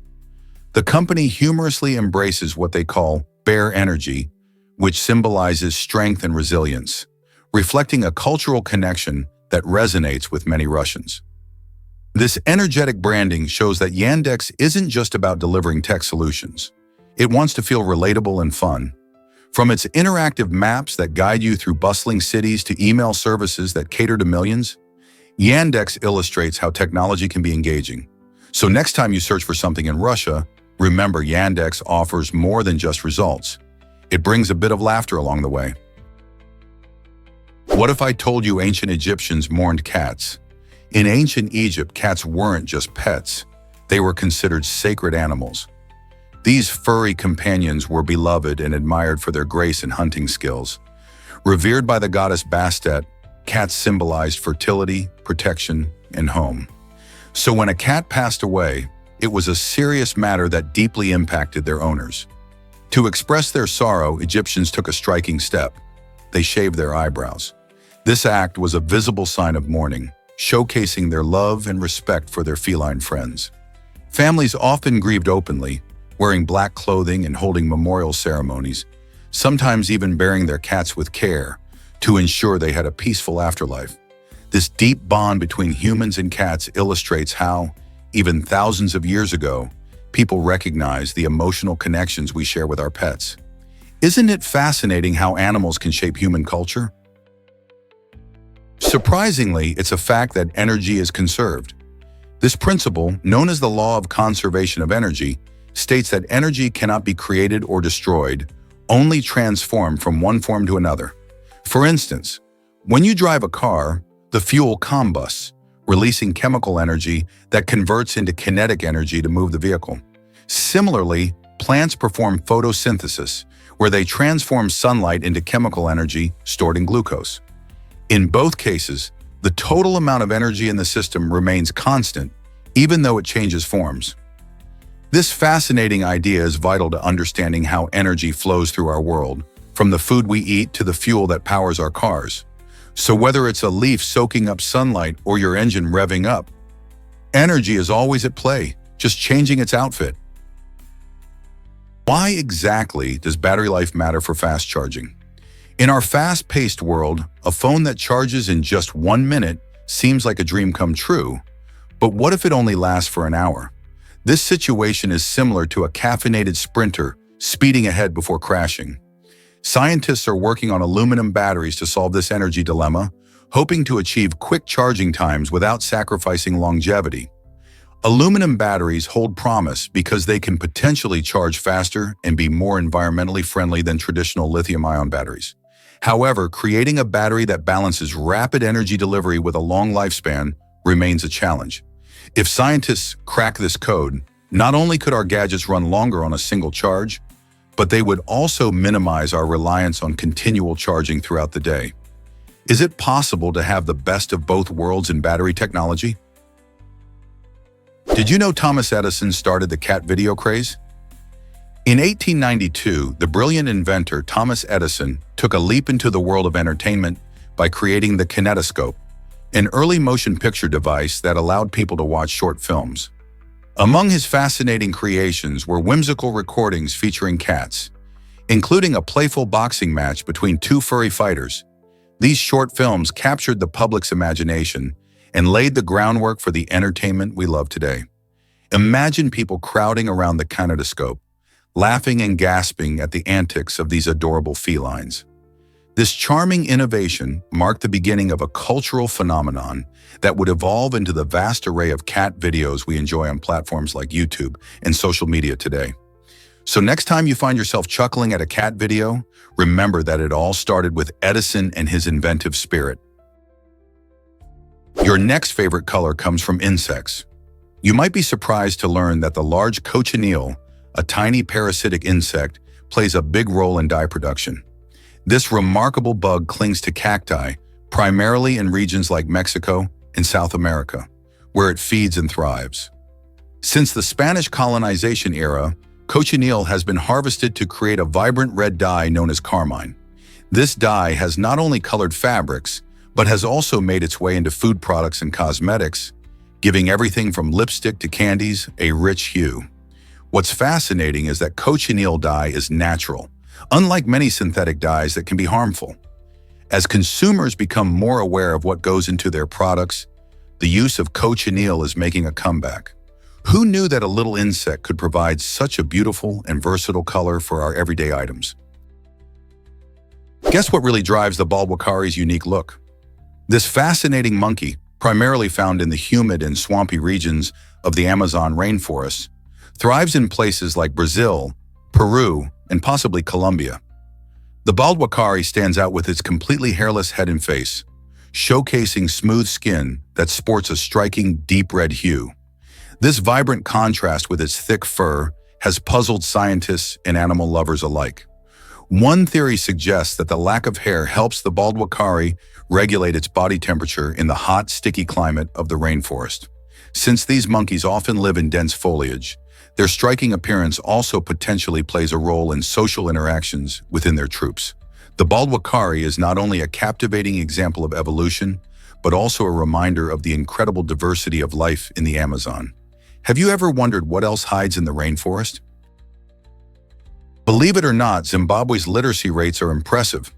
The company humorously embraces what they call bear energy, which symbolizes strength and resilience, reflecting a cultural connection that resonates with many Russians. This energetic branding shows that Yandex isn't just about delivering tech solutions. It wants to feel relatable and fun. From its interactive maps that guide you through bustling cities to email services that cater to millions, Yandex illustrates how technology can be engaging. So next time you search for something in Russia, remember Yandex offers more than just results. It brings a bit of laughter along the way. What if I told you ancient Egyptians mourned cats? In ancient Egypt, cats weren't just pets. They were considered sacred animals. These furry companions were beloved and admired for their grace and hunting skills. Revered by the goddess Bastet, cats symbolized fertility, protection, and home. So when a cat passed away, it was a serious matter that deeply impacted their owners. To express their sorrow, Egyptians took a striking step. They shaved their eyebrows. This act was a visible sign of mourning, showcasing their love and respect for their feline friends. Families often grieved openly, wearing black clothing and holding memorial ceremonies, sometimes even burying their cats with care to ensure they had a peaceful afterlife. This deep bond between humans and cats illustrates how, even thousands of years ago, people recognized the emotional connections we share with our pets. Isn't it fascinating how animals can shape human culture? Surprisingly, it's a fact that energy is conserved. This principle, known as the law of conservation of energy, states that energy cannot be created or destroyed, only transformed from one form to another. For instance, when you drive a car, the fuel combusts, releasing chemical energy that converts into kinetic energy to move the vehicle. Similarly, plants perform photosynthesis, where they transform sunlight into chemical energy stored in glucose. In both cases, the total amount of energy in the system remains constant, even though it changes forms. This fascinating idea is vital to understanding how energy flows through our world, from the food we eat to the fuel that powers our cars. So whether it's a leaf soaking up sunlight or your engine revving up, energy is always at play, just changing its outfit. Why exactly does battery life matter for fast charging? In our fast-paced world, a phone that charges in just 1 minute seems like a dream come true. But what if it only lasts for an hour? This situation is similar to a caffeinated sprinter speeding ahead before crashing. Scientists are working on aluminum batteries to solve this energy dilemma, hoping to achieve quick charging times without sacrificing longevity. Aluminum batteries hold promise because they can potentially charge faster and be more environmentally friendly than traditional lithium-ion batteries. However, creating a battery that balances rapid energy delivery with a long lifespan remains a challenge. If scientists crack this code, not only could our gadgets run longer on a single charge, but they would also minimize our reliance on continual charging throughout the day. Is it possible to have the best of both worlds in battery technology? Did you know Thomas Edison started the cat video craze? In 1892, the brilliant inventor Thomas Edison took a leap into the world of entertainment by creating the kinetoscope, an early motion picture device that allowed people to watch short films. Among his fascinating creations were whimsical recordings featuring cats, including a playful boxing match between two furry fighters. These short films captured the public's imagination and laid the groundwork for the entertainment we love today. Imagine people crowding around the kinetoscope, laughing and gasping at the antics of these adorable felines. This charming innovation marked the beginning of a cultural phenomenon that would evolve into the vast array of cat videos we enjoy on platforms like YouTube and social media today. So next time you find yourself chuckling at a cat video, remember that it all started with Edison and his inventive spirit. Your next favorite color comes from insects. You might be surprised to learn that the large cochineal, a tiny parasitic insect, plays a big role in dye production. This remarkable bug clings to cacti, primarily in regions like Mexico and South America, where it feeds and thrives. Since the Spanish colonization era, cochineal has been harvested to create a vibrant red dye known as carmine. This dye has not only colored fabrics, but has also made its way into food products and cosmetics, giving everything from lipstick to candies a rich hue. What's fascinating is that cochineal dye is natural, unlike many synthetic dyes that can be harmful. As consumers become more aware of what goes into their products, the use of cochineal is making a comeback. Who knew that a little insect could provide such a beautiful and versatile color for our everyday items? Guess what really drives the baldwacari's unique look? This fascinating monkey, primarily found in the humid and swampy regions of the Amazon rainforests, thrives in places like Brazil, Peru, and possibly Colombia. The baldwacari stands out with its completely hairless head and face, showcasing smooth skin that sports a striking deep red hue. This vibrant contrast with its thick fur has puzzled scientists and animal lovers alike. One theory suggests that the lack of hair helps the baldwacari regulate its body temperature in the hot, sticky climate of the rainforest. Since these monkeys often live in dense foliage, their striking appearance also potentially plays a role in social interactions within their troops. The baldwacari is not only a captivating example of evolution, but also a reminder of the incredible diversity of life in the Amazon. Have you ever wondered what else hides in the rainforest? Believe it or not, Zimbabwe's literacy rates are impressive.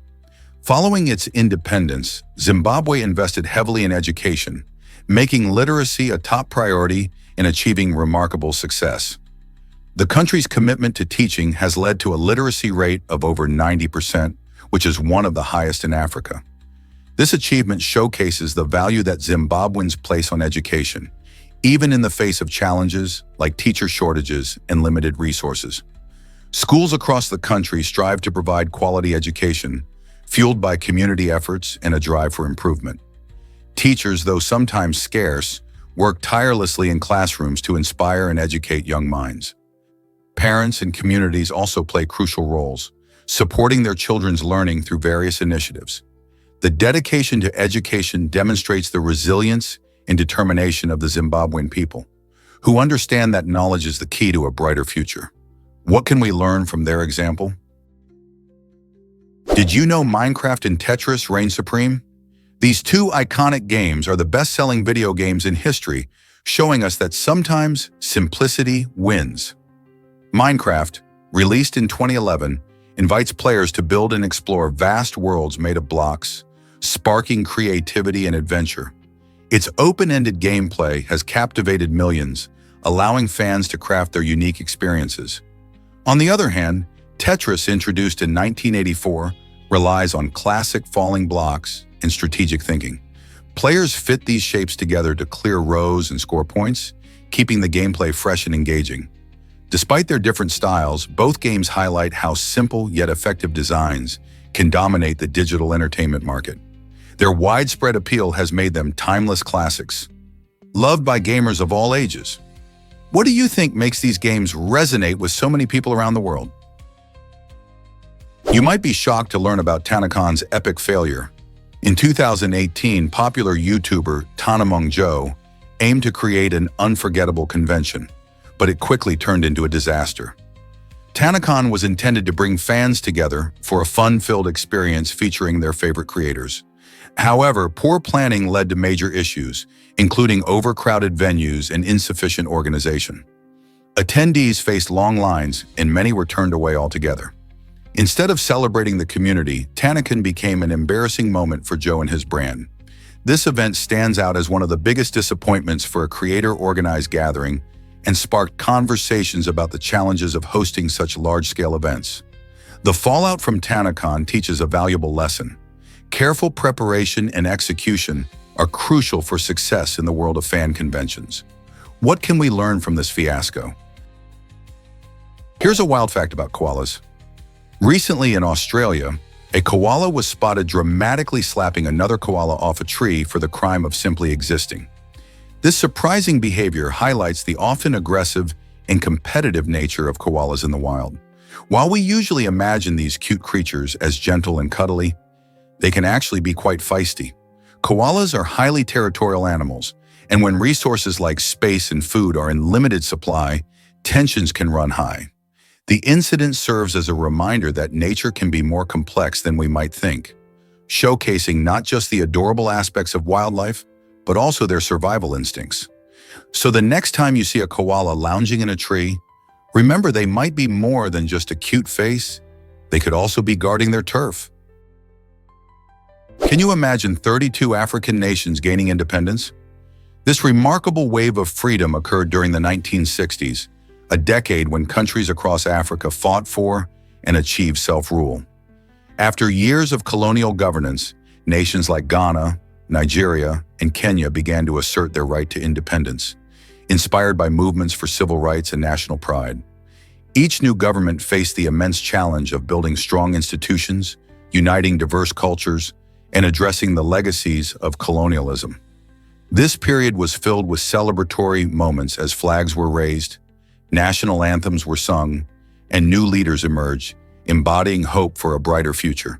Following its independence, Zimbabwe invested heavily in education, making literacy a top priority and achieving remarkable success. The country's commitment to teaching has led to a literacy rate of over 90%, which is one of the highest in Africa. This achievement showcases the value that Zimbabweans place on education, even in the face of challenges like teacher shortages and limited resources. Schools across the country strive to provide quality education, fueled by community efforts and a drive for improvement. Teachers, though sometimes scarce, work tirelessly in classrooms to inspire and educate young minds. Parents and communities also play crucial roles, supporting their children's learning through various initiatives. The dedication to education demonstrates the resilience and determination of the Zimbabwean people, who understand that knowledge is the key to a brighter future. What can we learn from their example? Did you know Minecraft and Tetris reign supreme? These two iconic games are the best-selling video games in history, showing us that sometimes simplicity wins. Minecraft, released in 2011, invites players to build and explore vast worlds made of blocks, sparking creativity and adventure. Its open-ended gameplay has captivated millions, allowing fans to craft their unique experiences. On the other hand, Tetris, introduced in 1984, relies on classic falling blocks and strategic thinking. Players fit these shapes together to clear rows and score points, keeping the gameplay fresh and engaging. Despite their different styles, both games highlight how simple yet effective designs can dominate the digital entertainment market. Their widespread appeal has made them timeless classics, loved by gamers of all ages. What do you think makes these games resonate with so many people around the world? You might be shocked to learn about Tanakon's epic failure. In 2018, popular YouTuber Tanamong Joe aimed to create an unforgettable convention, but it quickly turned into a disaster. Tanakon was intended to bring fans together for a fun-filled experience featuring their favorite creators. However, poor planning led to major issues, including overcrowded venues and insufficient organization. Attendees faced long lines, and many were turned away altogether. Instead of celebrating the community, Tanakon became an embarrassing moment for Joe and his brand. This event stands out as one of the biggest disappointments for a creator-organized gathering and sparked conversations about the challenges of hosting such large-scale events. The fallout from Tanakon teaches a valuable lesson. Careful preparation and execution are crucial for success in the world of fan conventions. What can we learn from this fiasco? Here's a wild fact about koalas. Recently in Australia, a koala was spotted dramatically slapping another koala off a tree for the crime of simply existing. This surprising behavior highlights the often aggressive and competitive nature of koalas in the wild. While we usually imagine these cute creatures as gentle and cuddly, they can actually be quite feisty. Koalas are highly territorial animals, and when resources like space and food are in limited supply, tensions can run high. The incident serves as a reminder that nature can be more complex than we might think, showcasing not just the adorable aspects of wildlife, but also their survival instincts. So the next time you see a koala lounging in a tree, remember they might be more than just a cute face. They could also be guarding their turf. Can you imagine 32 African nations gaining independence? This remarkable wave of freedom occurred during the 1960s, a decade when countries across Africa fought for and achieved self-rule. After years of colonial governance, nations like Ghana, Nigeria, and Kenya began to assert their right to independence, inspired by movements for civil rights and national pride. Each new government faced the immense challenge of building strong institutions, uniting diverse cultures, and addressing the legacies of colonialism. This period was filled with celebratory moments as flags were raised, national anthems were sung, and new leaders emerged, embodying hope for a brighter future.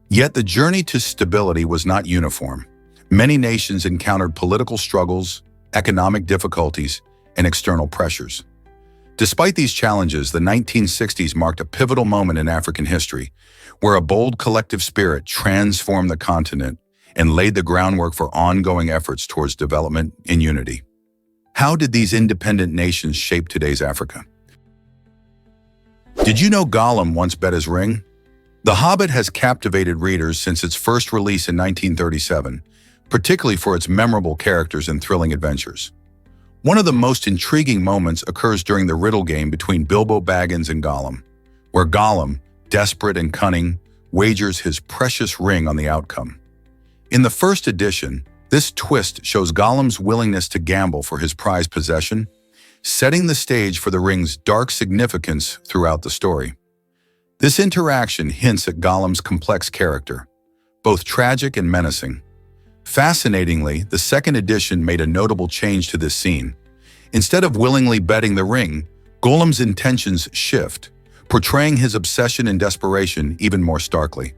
Yet the journey to stability was not uniform. Many nations encountered political struggles, economic difficulties, and external pressures. Despite these challenges, the 1960s marked a pivotal moment in African history, where a bold collective spirit transformed the continent and laid the groundwork for ongoing efforts towards development and unity. How did these independent nations shape today's Africa? Did you know Gollum once bet his ring? The Hobbit has captivated readers since its first release in 1937, particularly for its memorable characters and thrilling adventures. One of the most intriguing moments occurs during the riddle game between Bilbo Baggins and Gollum, where Gollum, desperate and cunning, wagers his precious ring on the outcome. In the first edition, this twist shows Gollum's willingness to gamble for his prized possession, setting the stage for the ring's dark significance throughout the story. This interaction hints at Gollum's complex character, both tragic and menacing. Fascinatingly, the second edition made a notable change to this scene. Instead of willingly betting the ring, Gollum's intentions shift, portraying his obsession and desperation even more starkly.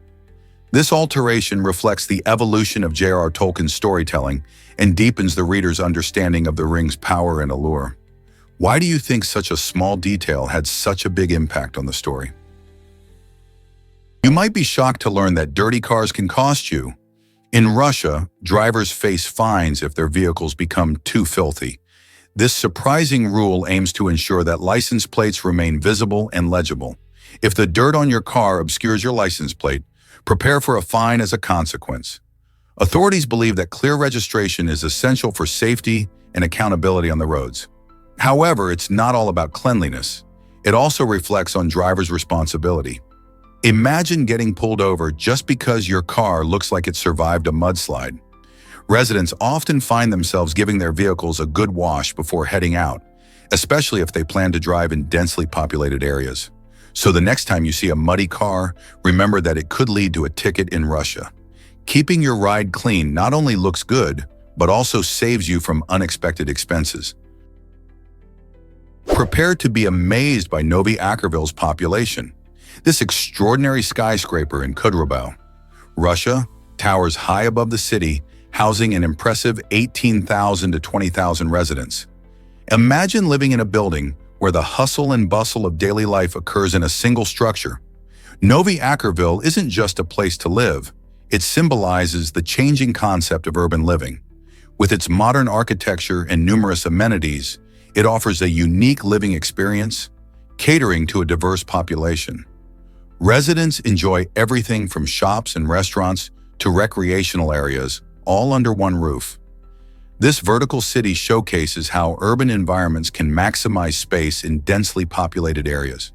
This alteration reflects the evolution of J.R.R. Tolkien's storytelling and deepens the reader's understanding of the ring's power and allure. Why do you think such a small detail had such a big impact on the story? You might be shocked to learn that dirty cars can cost you. In Russia, drivers face fines if their vehicles become too filthy. This surprising rule aims to ensure that license plates remain visible and legible. If the dirt on your car obscures your license plate, prepare for a fine as a consequence. Authorities believe that clear registration is essential for safety and accountability on the roads. However, it's not all about cleanliness. It also reflects on drivers' responsibility. Imagine getting pulled over just because your car looks like it survived a mudslide. Residents often find themselves giving their vehicles a good wash before heading out, especially if they plan to drive in densely populated areas. So the next time you see a muddy car, remember that it could lead to a ticket in Russia. Keeping your ride clean not only looks good, but also saves you from unexpected expenses. Prepare to be amazed by Novi Akerville's population. This extraordinary skyscraper in Kudrobau, Russia, towers high above the city, housing an impressive 18,000 to 20,000 residents. Imagine living in a building where the hustle and bustle of daily life occurs in a single structure. Novi Akerville isn't just a place to live, it symbolizes the changing concept of urban living. With its modern architecture and numerous amenities, it offers a unique living experience, catering to a diverse population. Residents enjoy everything from shops and restaurants to recreational areas, all under one roof. This vertical city showcases how urban environments can maximize space in densely populated areas.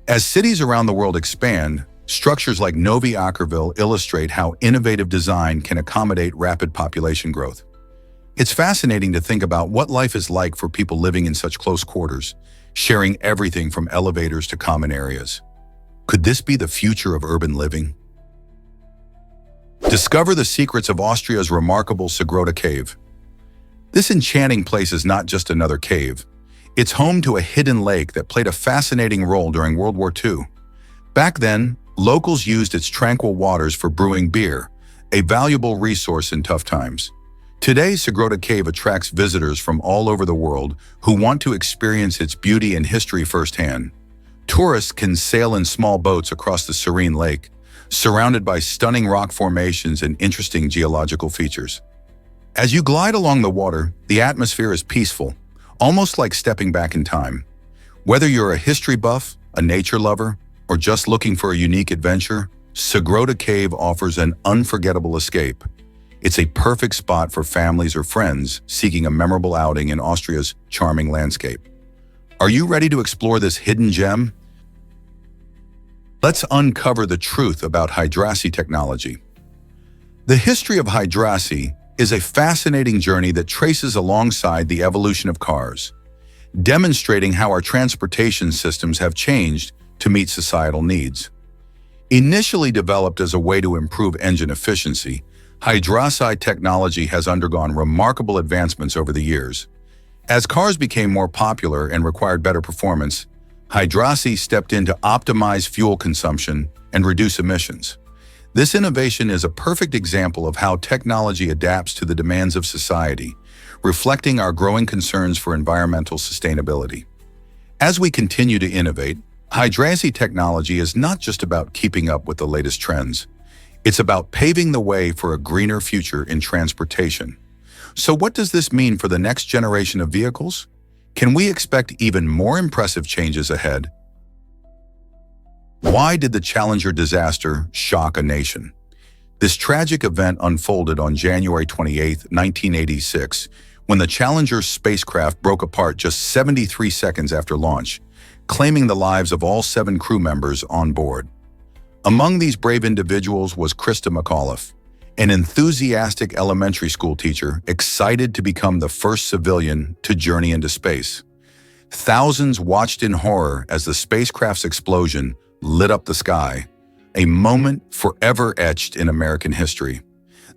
As cities around the world expand, structures like Novi Akerville illustrate how innovative design can accommodate rapid population growth. It's fascinating to think about what life is like for people living in such close quarters, sharing everything from elevators to common areas. Could this be the future of urban living? Discover the secrets of Austria's remarkable Segrota Cave. This enchanting place is not just another cave. It's home to a hidden lake that played a fascinating role during World War II. Back then, locals used its tranquil waters for brewing beer, a valuable resource in tough times. Today, Segrota Cave attracts visitors from all over the world who want to experience its beauty and history firsthand. Tourists can sail in small boats across the serene lake, surrounded by stunning rock formations and interesting geological features. As you glide along the water, the atmosphere is peaceful, almost like stepping back in time. Whether you're a history buff, a nature lover, or just looking for a unique adventure, Segrota Cave offers an unforgettable escape. It's a perfect spot for families or friends seeking a memorable outing in Austria's charming landscape. Are you ready to explore this hidden gem? Let's uncover the truth about Hydrassi technology. The history of Hydrassi is a fascinating journey that traces alongside the evolution of cars, demonstrating how our transportation systems have changed to meet societal needs. Initially developed as a way to improve engine efficiency, Hydrassi technology has undergone remarkable advancements over the years. As cars became more popular and required better performance, Hydrassi stepped in to optimize fuel consumption and reduce emissions. This innovation is a perfect example of how technology adapts to the demands of society, reflecting our growing concerns for environmental sustainability. As we continue to innovate, Hydrassi technology is not just about keeping up with the latest trends. It's about paving the way for a greener future in transportation. So what does this mean for the next generation of vehicles? Can we expect even more impressive changes ahead? Why did the Challenger disaster shock a nation? This tragic event unfolded on January 28, 1986, when the Challenger spacecraft broke apart just 73 seconds after launch, claiming the lives of all 7 crew members on board. Among these brave individuals was Krista McAuliffe, an enthusiastic elementary school teacher excited to become the first civilian to journey into space. Thousands watched in horror as the spacecraft's explosion lit up the sky, a moment forever etched in American history.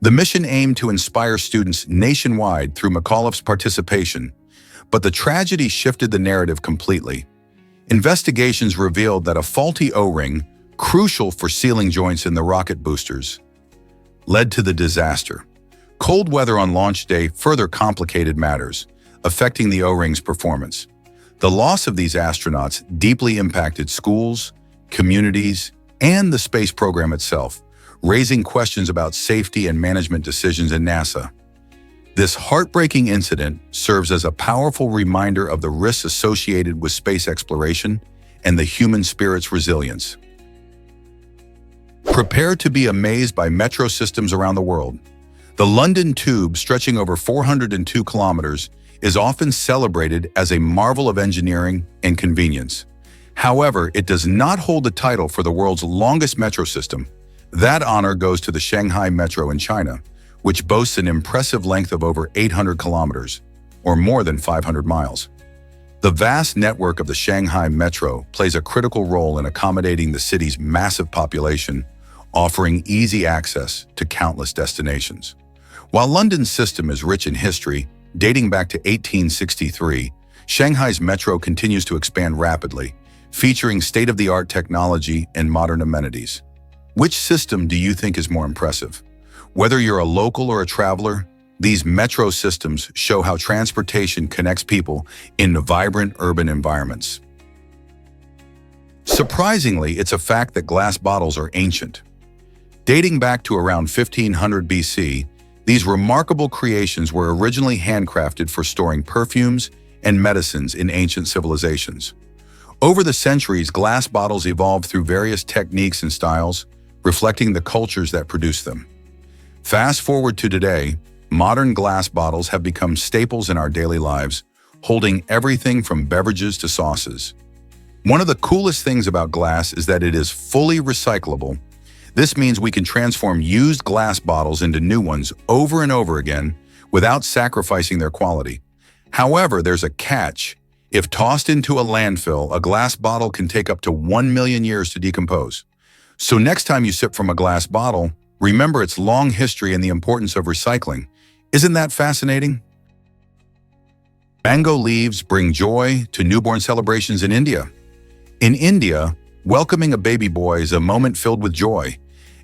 The mission aimed to inspire students nationwide through McAuliffe's participation, but the tragedy shifted the narrative completely. Investigations revealed that a faulty O-ring, crucial for sealing joints in the rocket boosters, led to the disaster. Cold weather on launch day further complicated matters, affecting the O-ring's performance. The loss of these astronauts deeply impacted schools, communities, and the space program itself, raising questions about safety and management decisions in NASA. This heartbreaking incident serves as a powerful reminder of the risks associated with space exploration and the human spirit's resilience. Prepare to be amazed by metro systems around the world. The London Tube, stretching over 402 kilometers, is often celebrated as a marvel of engineering and convenience. However, it does not hold the title for the world's longest metro system. That honor goes to the Shanghai Metro in China, which boasts an impressive length of over 800 kilometers, or more than 500 miles. The vast network of the Shanghai Metro plays a critical role in accommodating the city's massive population, offering easy access to countless destinations. While London's system is rich in history, dating back to 1863, Shanghai's metro continues to expand rapidly, featuring state-of-the-art technology and modern amenities. Which system do you think is more impressive? Whether you're a local or a traveler, these metro systems show how transportation connects people in vibrant urban environments. Surprisingly, it's a fact that glass bottles are ancient. Dating back to around 1500 BC, these remarkable creations were originally handcrafted for storing perfumes and medicines in ancient civilizations. Over the centuries, glass bottles evolved through various techniques and styles, reflecting the cultures that produced them. Fast forward to today, modern glass bottles have become staples in our daily lives, holding everything from beverages to sauces. One of the coolest things about glass is that it is fully recyclable. This means we can transform used glass bottles into new ones over and over again without sacrificing their quality. However, there's a catch. If tossed into a landfill, a glass bottle can take up to 1 million years to decompose. So next time you sip from a glass bottle, remember its long history and the importance of recycling. Isn't that fascinating? Mango leaves bring joy to newborn celebrations in India. In India, welcoming a baby boy is a moment filled with joy,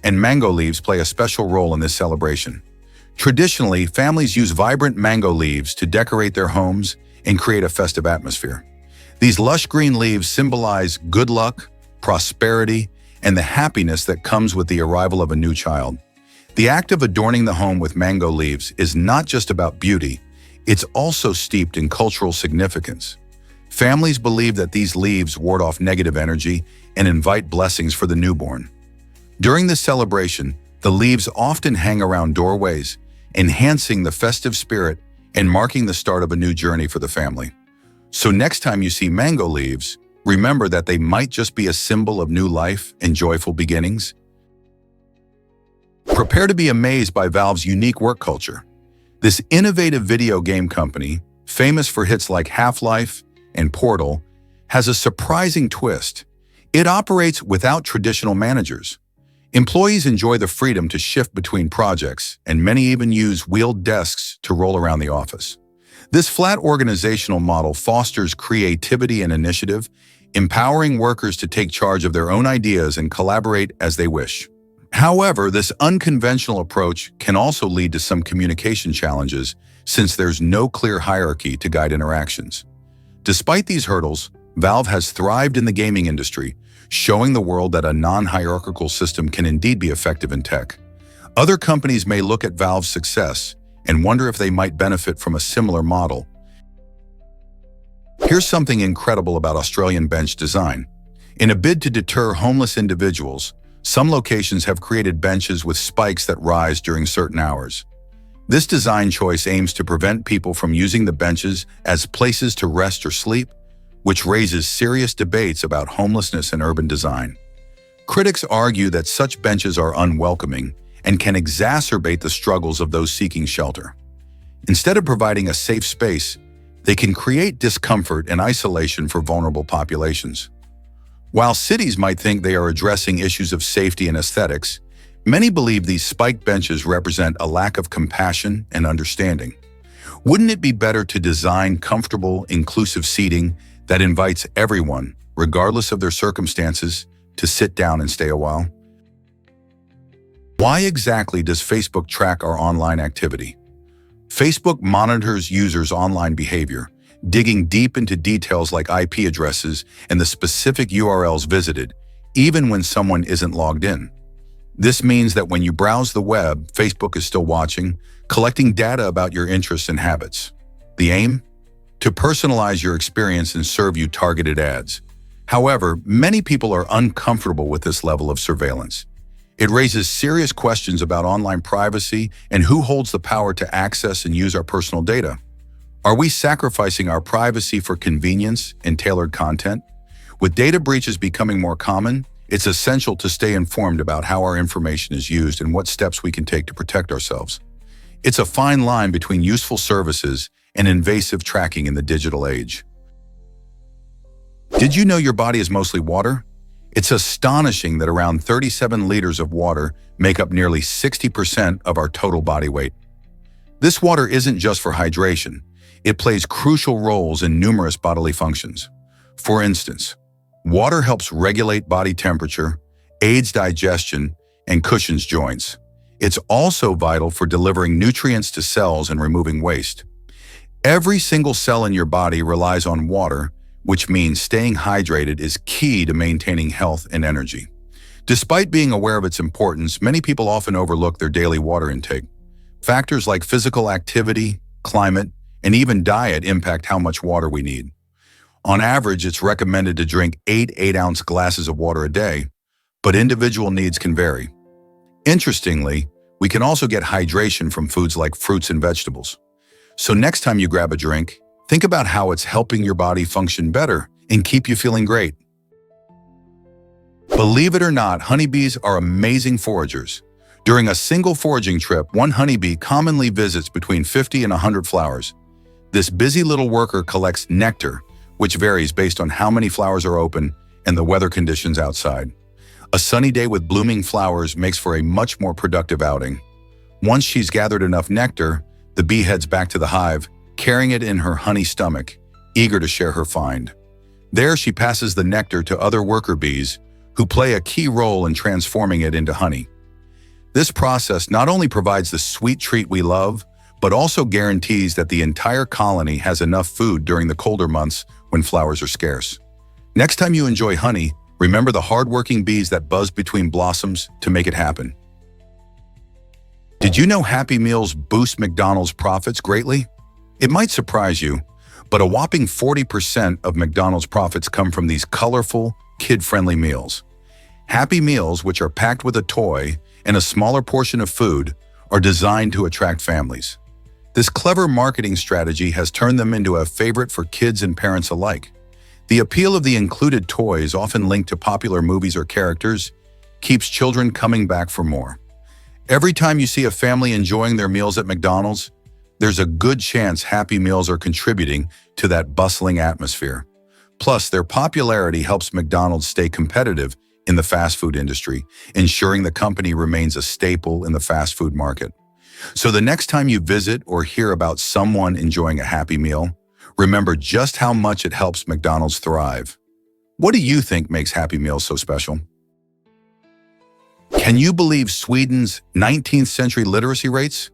and mango leaves play a special role in this celebration. Traditionally, families use vibrant mango leaves to decorate their homes and create a festive atmosphere. These lush green leaves symbolize good luck, prosperity, and the happiness that comes with the arrival of a new child. The act of adorning the home with mango leaves is not just about beauty, it's also steeped in cultural significance. Families believe that these leaves ward off negative energy and invite blessings for the newborn. During this celebration, the leaves often hang around doorways, enhancing the festive spirit and marking the start of a new journey for the family. So next time you see mango leaves, remember that they might just be a symbol of new life and joyful beginnings. Prepare to be amazed by Valve's unique work culture. This innovative video game company, famous for hits like Half-Life and Portal, has a surprising twist. It operates without traditional managers. Employees enjoy the freedom to shift between projects, and many even use wheeled desks to roll around the office. This flat organizational model fosters creativity and initiative, empowering workers to take charge of their own ideas and collaborate as they wish. However, this unconventional approach can also lead to some communication challenges since there's no clear hierarchy to guide interactions. Despite these hurdles, Valve has thrived in the gaming industry, showing the world that a non-hierarchical system can indeed be effective in tech. Other companies may look at Valve's success and wonder if they might benefit from a similar model. Here's something incredible about Australian bench design. In a bid to deter homeless individuals, some locations have created benches with spikes that rise during certain hours. This design choice aims to prevent people from using the benches as places to rest or sleep, which raises serious debates about homelessness and urban design. Critics argue that such benches are unwelcoming and can exacerbate the struggles of those seeking shelter. Instead of providing a safe space, they can create discomfort and isolation for vulnerable populations. While cities might think they are addressing issues of safety and aesthetics, many believe these spiked benches represent a lack of compassion and understanding. Wouldn't it be better to design comfortable, inclusive seating that invites everyone, regardless of their circumstances, to sit down and stay a while? Why exactly does Facebook track our online activity? Facebook monitors users' online behavior, digging deep into details like IP addresses and the specific URLs visited, even when someone isn't logged in. This means that when you browse the web, Facebook is still watching, collecting data about your interests and habits. The aim? To personalize your experience and serve you targeted ads. However, many people are uncomfortable with this level of surveillance. It raises serious questions about online privacy and who holds the power to access and use our personal data. Are we sacrificing our privacy for convenience and tailored content? With data breaches becoming more common, it's essential to stay informed about how our information is used and what steps we can take to protect ourselves. It's a fine line between useful services and invasive tracking in the digital age. Did you know your body is mostly water? It's astonishing that around 37 liters of water make up nearly 60% of our total body weight. This water isn't just for hydration. It plays crucial roles in numerous bodily functions. For instance, water helps regulate body temperature, aids digestion, and cushions joints. It's also vital for delivering nutrients to cells and removing waste. Every single cell in your body relies on water, which means staying hydrated is key to maintaining health and energy. Despite being aware of its importance, many people often overlook their daily water intake. Factors like physical activity, climate, and even diet impact how much water we need. On average, it's recommended to drink 8 8-ounce glasses of water a day, but individual needs can vary. Interestingly, we can also get hydration from foods like fruits and vegetables. So next time you grab a drink, think about how it's helping your body function better and keep you feeling great. Believe it or not, honeybees are amazing foragers. During a single foraging trip, one honeybee commonly visits between 50 and 100 flowers. This busy little worker collects nectar, which varies based on how many flowers are open and the weather conditions outside. A sunny day with blooming flowers makes for a much more productive outing. Once she's gathered enough nectar, the bee heads back to the hive, carrying it in her honey stomach, eager to share her find. There she passes the nectar to other worker bees, who play a key role in transforming it into honey. This process not only provides the sweet treat we love, but also guarantees that the entire colony has enough food during the colder months when flowers are scarce. Next time you enjoy honey, remember the hardworking bees that buzz between blossoms to make it happen. Did you know Happy Meals boost McDonald's profits greatly? It might surprise you, but a whopping 40% of McDonald's profits come from these colorful, kid-friendly meals. Happy Meals, which are packed with a toy and a smaller portion of food, are designed to attract families. This clever marketing strategy has turned them into a favorite for kids and parents alike. The appeal of the included toys, often linked to popular movies or characters, keeps children coming back for more. Every time you see a family enjoying their meals at McDonald's, there's a good chance Happy Meals are contributing to that bustling atmosphere. Plus, their popularity helps McDonald's stay competitive in the fast food industry, ensuring the company remains a staple in the fast food market. So the next time you visit or hear about someone enjoying a Happy Meal, remember just how much it helps McDonald's thrive. What do you think makes Happy Meals so special? Can you believe Sweden's 19th century literacy rates?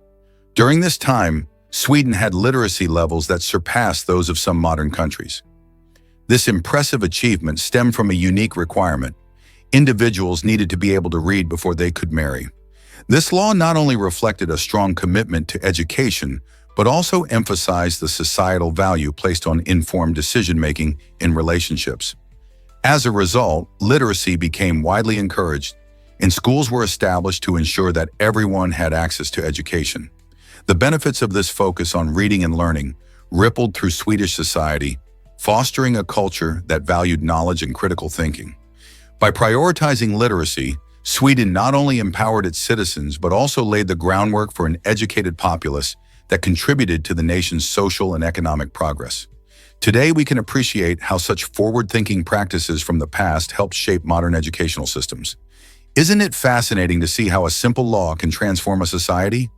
During this time, Sweden had literacy levels that surpassed those of some modern countries. This impressive achievement stemmed from a unique requirement. Individuals needed to be able to read before they could marry. This law not only reflected a strong commitment to education, but also emphasized the societal value placed on informed decision-making in relationships. As a result, literacy became widely encouraged, and schools were established to ensure that everyone had access to education. The benefits of this focus on reading and learning rippled through Swedish society, fostering a culture that valued knowledge and critical thinking. By prioritizing literacy, Sweden not only empowered its citizens but also laid the groundwork for an educated populace that contributed to the nation's social and economic progress. Today, we can appreciate how such forward-thinking practices from the past helped shape modern educational systems. Isn't it fascinating to see how a simple law can transform a society?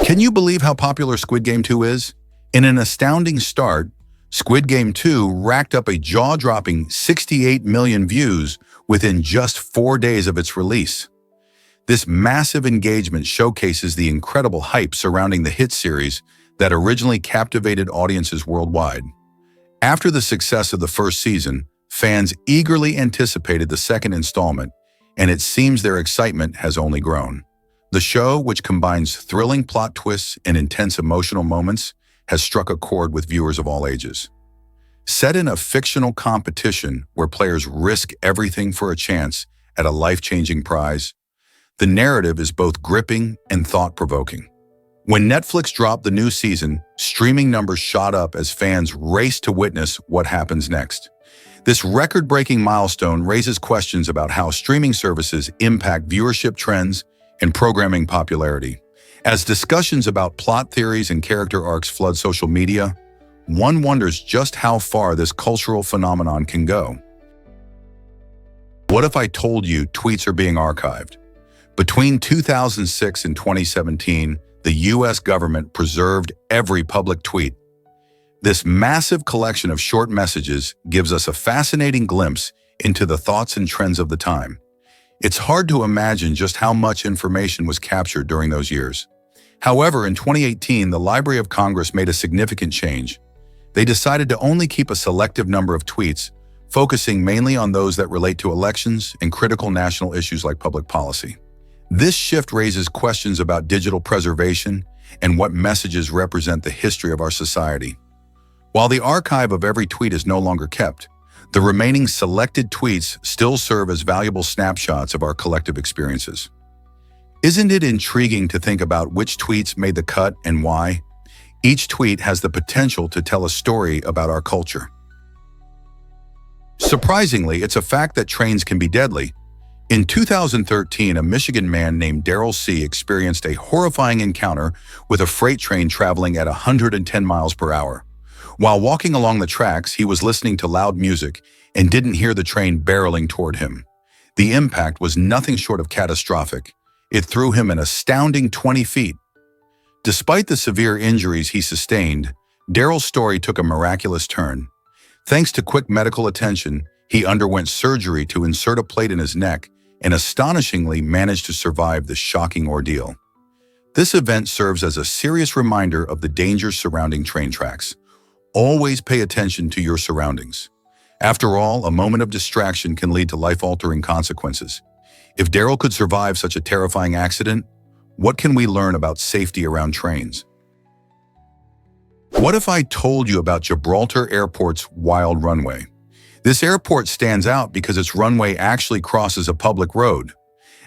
Can you believe how popular Squid Game 2 is? In an astounding start, Squid Game 2 racked up a jaw-dropping 68 million views within just 4 days of its release. This massive engagement showcases the incredible hype surrounding the hit series that originally captivated audiences worldwide. After the success of the first season, fans eagerly anticipated the second installment, and it seems their excitement has only grown. The show, which combines thrilling plot twists and intense emotional moments, has struck a chord with viewers of all ages. Set in a fictional competition where players risk everything for a chance at a life-changing prize, the narrative is both gripping and thought-provoking. When Netflix dropped the new season, streaming numbers shot up as fans raced to witness what happens next. This record-breaking milestone raises questions about how streaming services impact viewership trends and programming popularity. As discussions about plot theories and character arcs flood social media, one wonders just how far this cultural phenomenon can go. What if I told you tweets are being archived? Between 2006 and 2017, the US government preserved every public tweet. This massive collection of short messages gives us a fascinating glimpse into the thoughts and trends of the time. It's hard to imagine just how much information was captured during those years. However, in 2018, the Library of Congress made a significant change. They decided to only keep a selective number of tweets, focusing mainly on those that relate to elections and critical national issues like public policy. This shift raises questions about digital preservation and what messages represent the history of our society. While the archive of every tweet is no longer kept, the remaining selected tweets still serve as valuable snapshots of our collective experiences. Isn't it intriguing to think about which tweets made the cut and why? Each tweet has the potential to tell a story about our culture. Surprisingly, it's a fact that trains can be deadly. In 2013, a Michigan man named Daryl C. experienced a horrifying encounter with a freight train traveling at 110 miles per hour. While walking along the tracks, he was listening to loud music and didn't hear the train barreling toward him. The impact was nothing short of catastrophic. It threw him an astounding 20 feet. Despite the severe injuries he sustained, Daryl's story took a miraculous turn. Thanks to quick medical attention, he underwent surgery to insert a plate in his neck and astonishingly managed to survive the shocking ordeal. This event serves as a serious reminder of the dangers surrounding train tracks. Always pay attention to your surroundings. After all, a moment of distraction can lead to life-altering consequences. If Daryl could survive such a terrifying accident, what can we learn about safety around trains? What if I told you about Gibraltar Airport's wild runway? This airport stands out because its runway actually crosses a public road.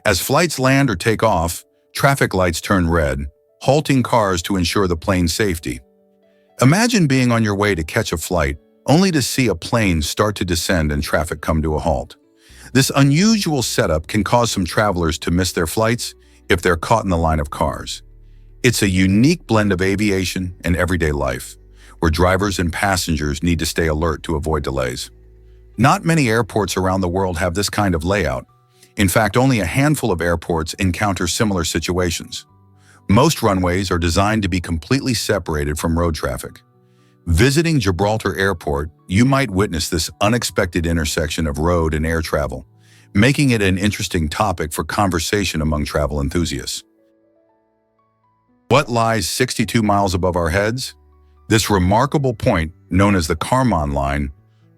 As flights land or take off, traffic lights turn red, halting cars to ensure the plane's safety. Imagine being on your way to catch a flight, only to see a plane start to descend and traffic come to a halt. This unusual setup can cause some travelers to miss their flights if they're caught in the line of cars. It's a unique blend of aviation and everyday life, where drivers and passengers need to stay alert to avoid delays. Not many airports around the world have this kind of layout. In fact, only a handful of airports encounter similar situations. Most runways are designed to be completely separated from road traffic. Visiting Gibraltar Airport, you might witness this unexpected intersection of road and air travel, making it an interesting topic for conversation among travel enthusiasts. What lies 62 miles above our heads? This remarkable point, known as the Kármán line,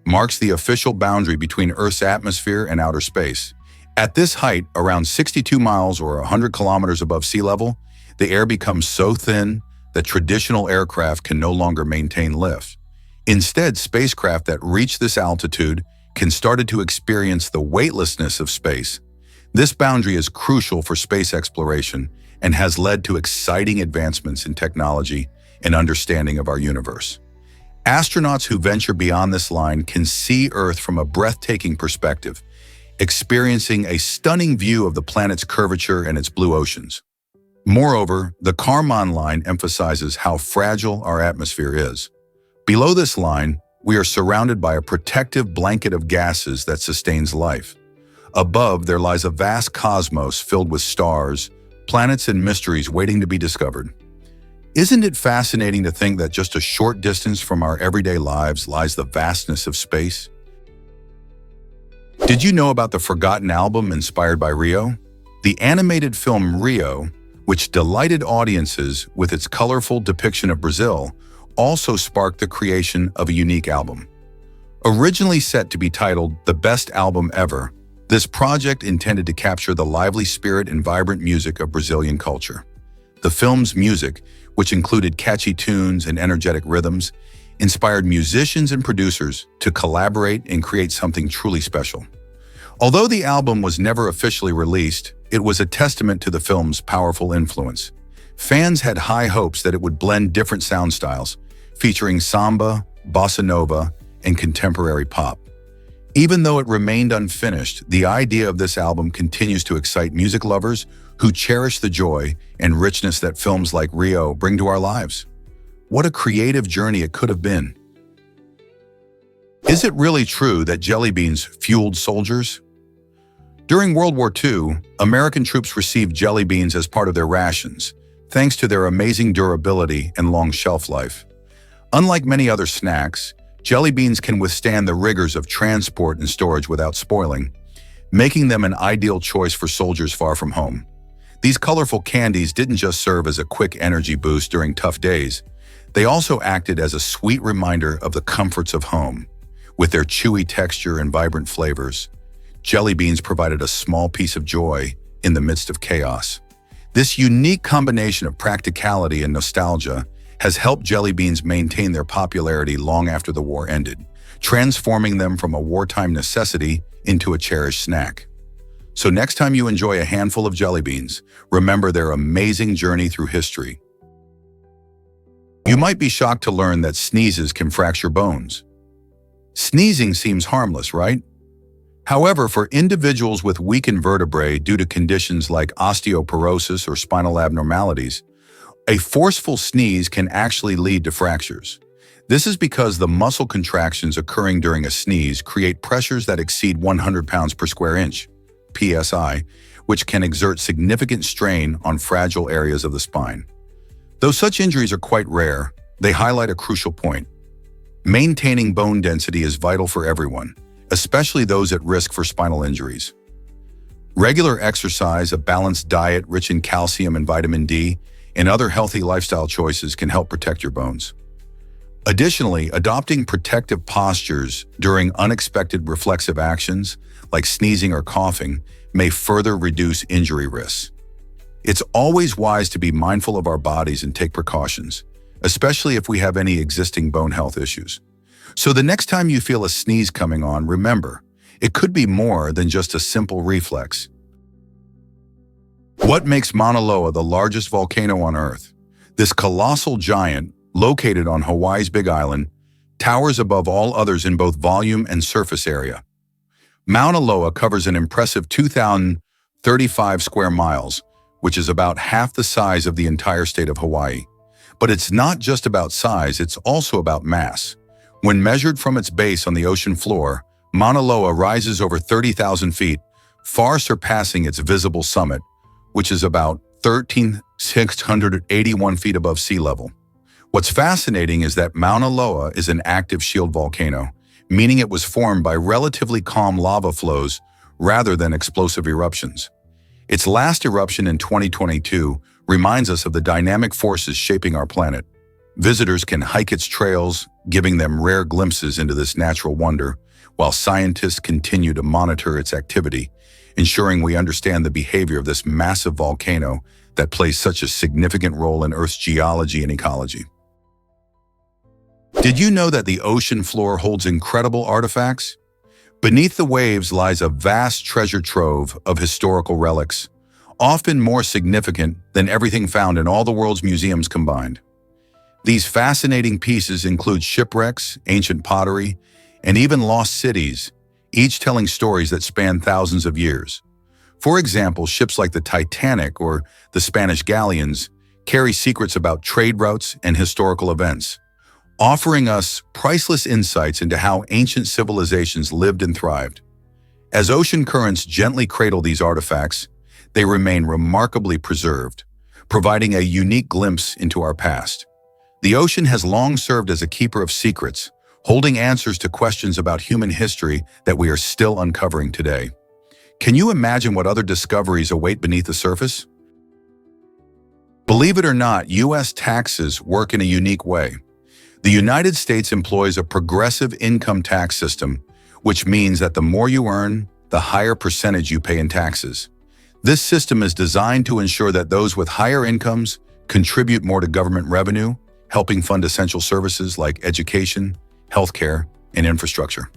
marks the official boundary between Earth's atmosphere and outer space. At this height, around 62 miles or 100 kilometers above sea level, the air becomes so thin that traditional aircraft can no longer maintain lift. Instead, spacecraft that reach this altitude can start to experience the weightlessness of space. This boundary is crucial for space exploration, and has led to exciting advancements in technology and understanding of our universe. Astronauts who venture beyond this line can see Earth from a breathtaking perspective, experiencing a stunning view of the planet's curvature and its blue oceans. Moreover, the Kármán line emphasizes how fragile our atmosphere is. Below this line, we are surrounded by a protective blanket of gases that sustains life. Above, there lies a vast cosmos filled with stars, planets, and mysteries waiting to be discovered. Isn't it fascinating to think that just a short distance from our everyday lives lies the vastness of space? Did you know about the forgotten album inspired by Rio? The animated film Rio, which delighted audiences with its colorful depiction of Brazil, also sparked the creation of a unique album. Originally set to be titled The Best Album Ever, this project intended to capture the lively spirit and vibrant music of Brazilian culture. The film's music, which included catchy tunes and energetic rhythms, inspired musicians and producers to collaborate and create something truly special. Although the album was never officially released, it was a testament to the film's powerful influence. Fans had high hopes that it would blend different sound styles, featuring samba, bossa nova, and contemporary pop. Even though it remained unfinished, the idea of this album continues to excite music lovers who cherish the joy and richness that films like Rio bring to our lives. What a creative journey it could have been. Is it really true that jelly beans fueled soldiers? During World War II, American troops received jelly beans as part of their rations, thanks to their amazing durability and long shelf life. Unlike many other snacks, jelly beans can withstand the rigors of transport and storage without spoiling, making them an ideal choice for soldiers far from home. These colorful candies didn't just serve as a quick energy boost during tough days, they also acted as a sweet reminder of the comforts of home. With their chewy texture and vibrant flavors, jelly beans provided a small piece of joy in the midst of chaos. This unique combination of practicality and nostalgia has helped jelly beans maintain their popularity long after the war ended, transforming them from a wartime necessity into a cherished snack. So next time you enjoy a handful of jelly beans, remember their amazing journey through history. You might be shocked to learn that sneezes can fracture bones. Sneezing seems harmless, right? However, for individuals with weakened vertebrae due to conditions like osteoporosis or spinal abnormalities, a forceful sneeze can actually lead to fractures. This is because the muscle contractions occurring during a sneeze create pressures that exceed 100 pounds per square inch, PSI, which can exert significant strain on fragile areas of the spine. Though such injuries are quite rare, they highlight a crucial point. Maintaining bone density is vital for everyone, especially those at risk for spinal injuries. Regular exercise, a balanced diet rich in calcium and vitamin D, and other healthy lifestyle choices can help protect your bones. Additionally, adopting protective postures during unexpected reflexive actions, like sneezing or coughing, may further reduce injury risks. It's always wise to be mindful of our bodies and take precautions, especially if we have any existing bone health issues. So the next time you feel a sneeze coming on, remember, it could be more than just a simple reflex. What makes Mauna Loa the largest volcano on Earth? This colossal giant, located on Hawaii's Big Island, towers above all others in both volume and surface area. Mauna Loa covers an impressive 2,035 square miles, which is about half the size of the entire state of Hawaii. But it's not just about size, it's also about mass. When measured from its base on the ocean floor, Mauna Loa rises over 30,000 feet, far surpassing its visible summit, which is about 13,681 feet above sea level. What's fascinating is that Mauna Loa is an active shield volcano, meaning it was formed by relatively calm lava flows rather than explosive eruptions. Its last eruption in 2022 reminds us of the dynamic forces shaping our planet. Visitors can hike its trails, giving them rare glimpses into this natural wonder, while scientists continue to monitor its activity, ensuring we understand the behavior of this massive volcano that plays such a significant role in Earth's geology and ecology. Did you know that the ocean floor holds incredible artifacts? Beneath the waves lies a vast treasure trove of historical relics, often more significant than everything found in all the world's museums combined. These fascinating pieces include shipwrecks, ancient pottery, and even lost cities, each telling stories that span thousands of years. For example, ships like the Titanic or the Spanish galleons carry secrets about trade routes and historical events, offering us priceless insights into how ancient civilizations lived and thrived. As ocean currents gently cradle these artifacts, they remain remarkably preserved, providing a unique glimpse into our past. The ocean has long served as a keeper of secrets, holding answers to questions about human history that we are still uncovering today. Can you imagine what other discoveries await beneath the surface? Believe it or not, U.S. taxes work in a unique way. The United States employs a progressive income tax system, which means that the more you earn, the higher percentage you pay in taxes. This system is designed to ensure that those with higher incomes contribute more to government revenue, helping fund essential services like education, healthcare, and infrastructure.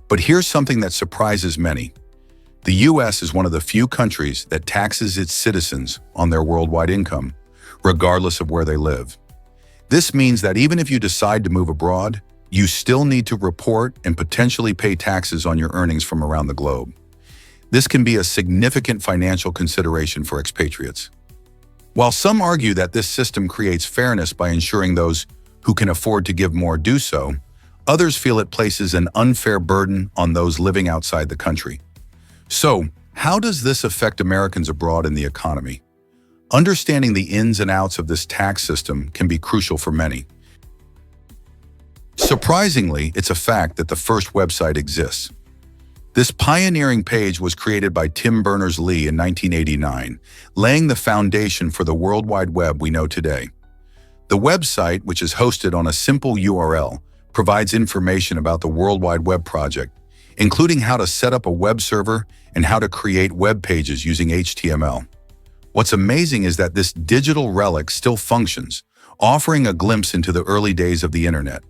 But here's something that surprises many. The U.S. is one of the few countries that taxes its citizens on their worldwide income, regardless of where they live. This means that even if you decide to move abroad, you still need to report and potentially pay taxes on your earnings from around the globe. This can be a significant financial consideration for expatriates. While some argue that this system creates fairness by ensuring those who can afford to give more do so, others feel it places an unfair burden on those living outside the country. So, how does this affect Americans abroad in the economy? Understanding the ins and outs of this tax system can be crucial for many. Surprisingly, it's a fact that the first website exists. This pioneering page was created by Tim Berners-Lee in 1989, laying the foundation for the World Wide Web we know today. The website, which is hosted on a simple URL, provides information about the World Wide Web project, including how to set up a web server and how to create web pages using HTML. What's amazing is that this digital relic still functions, offering a glimpse into the early days of the internet.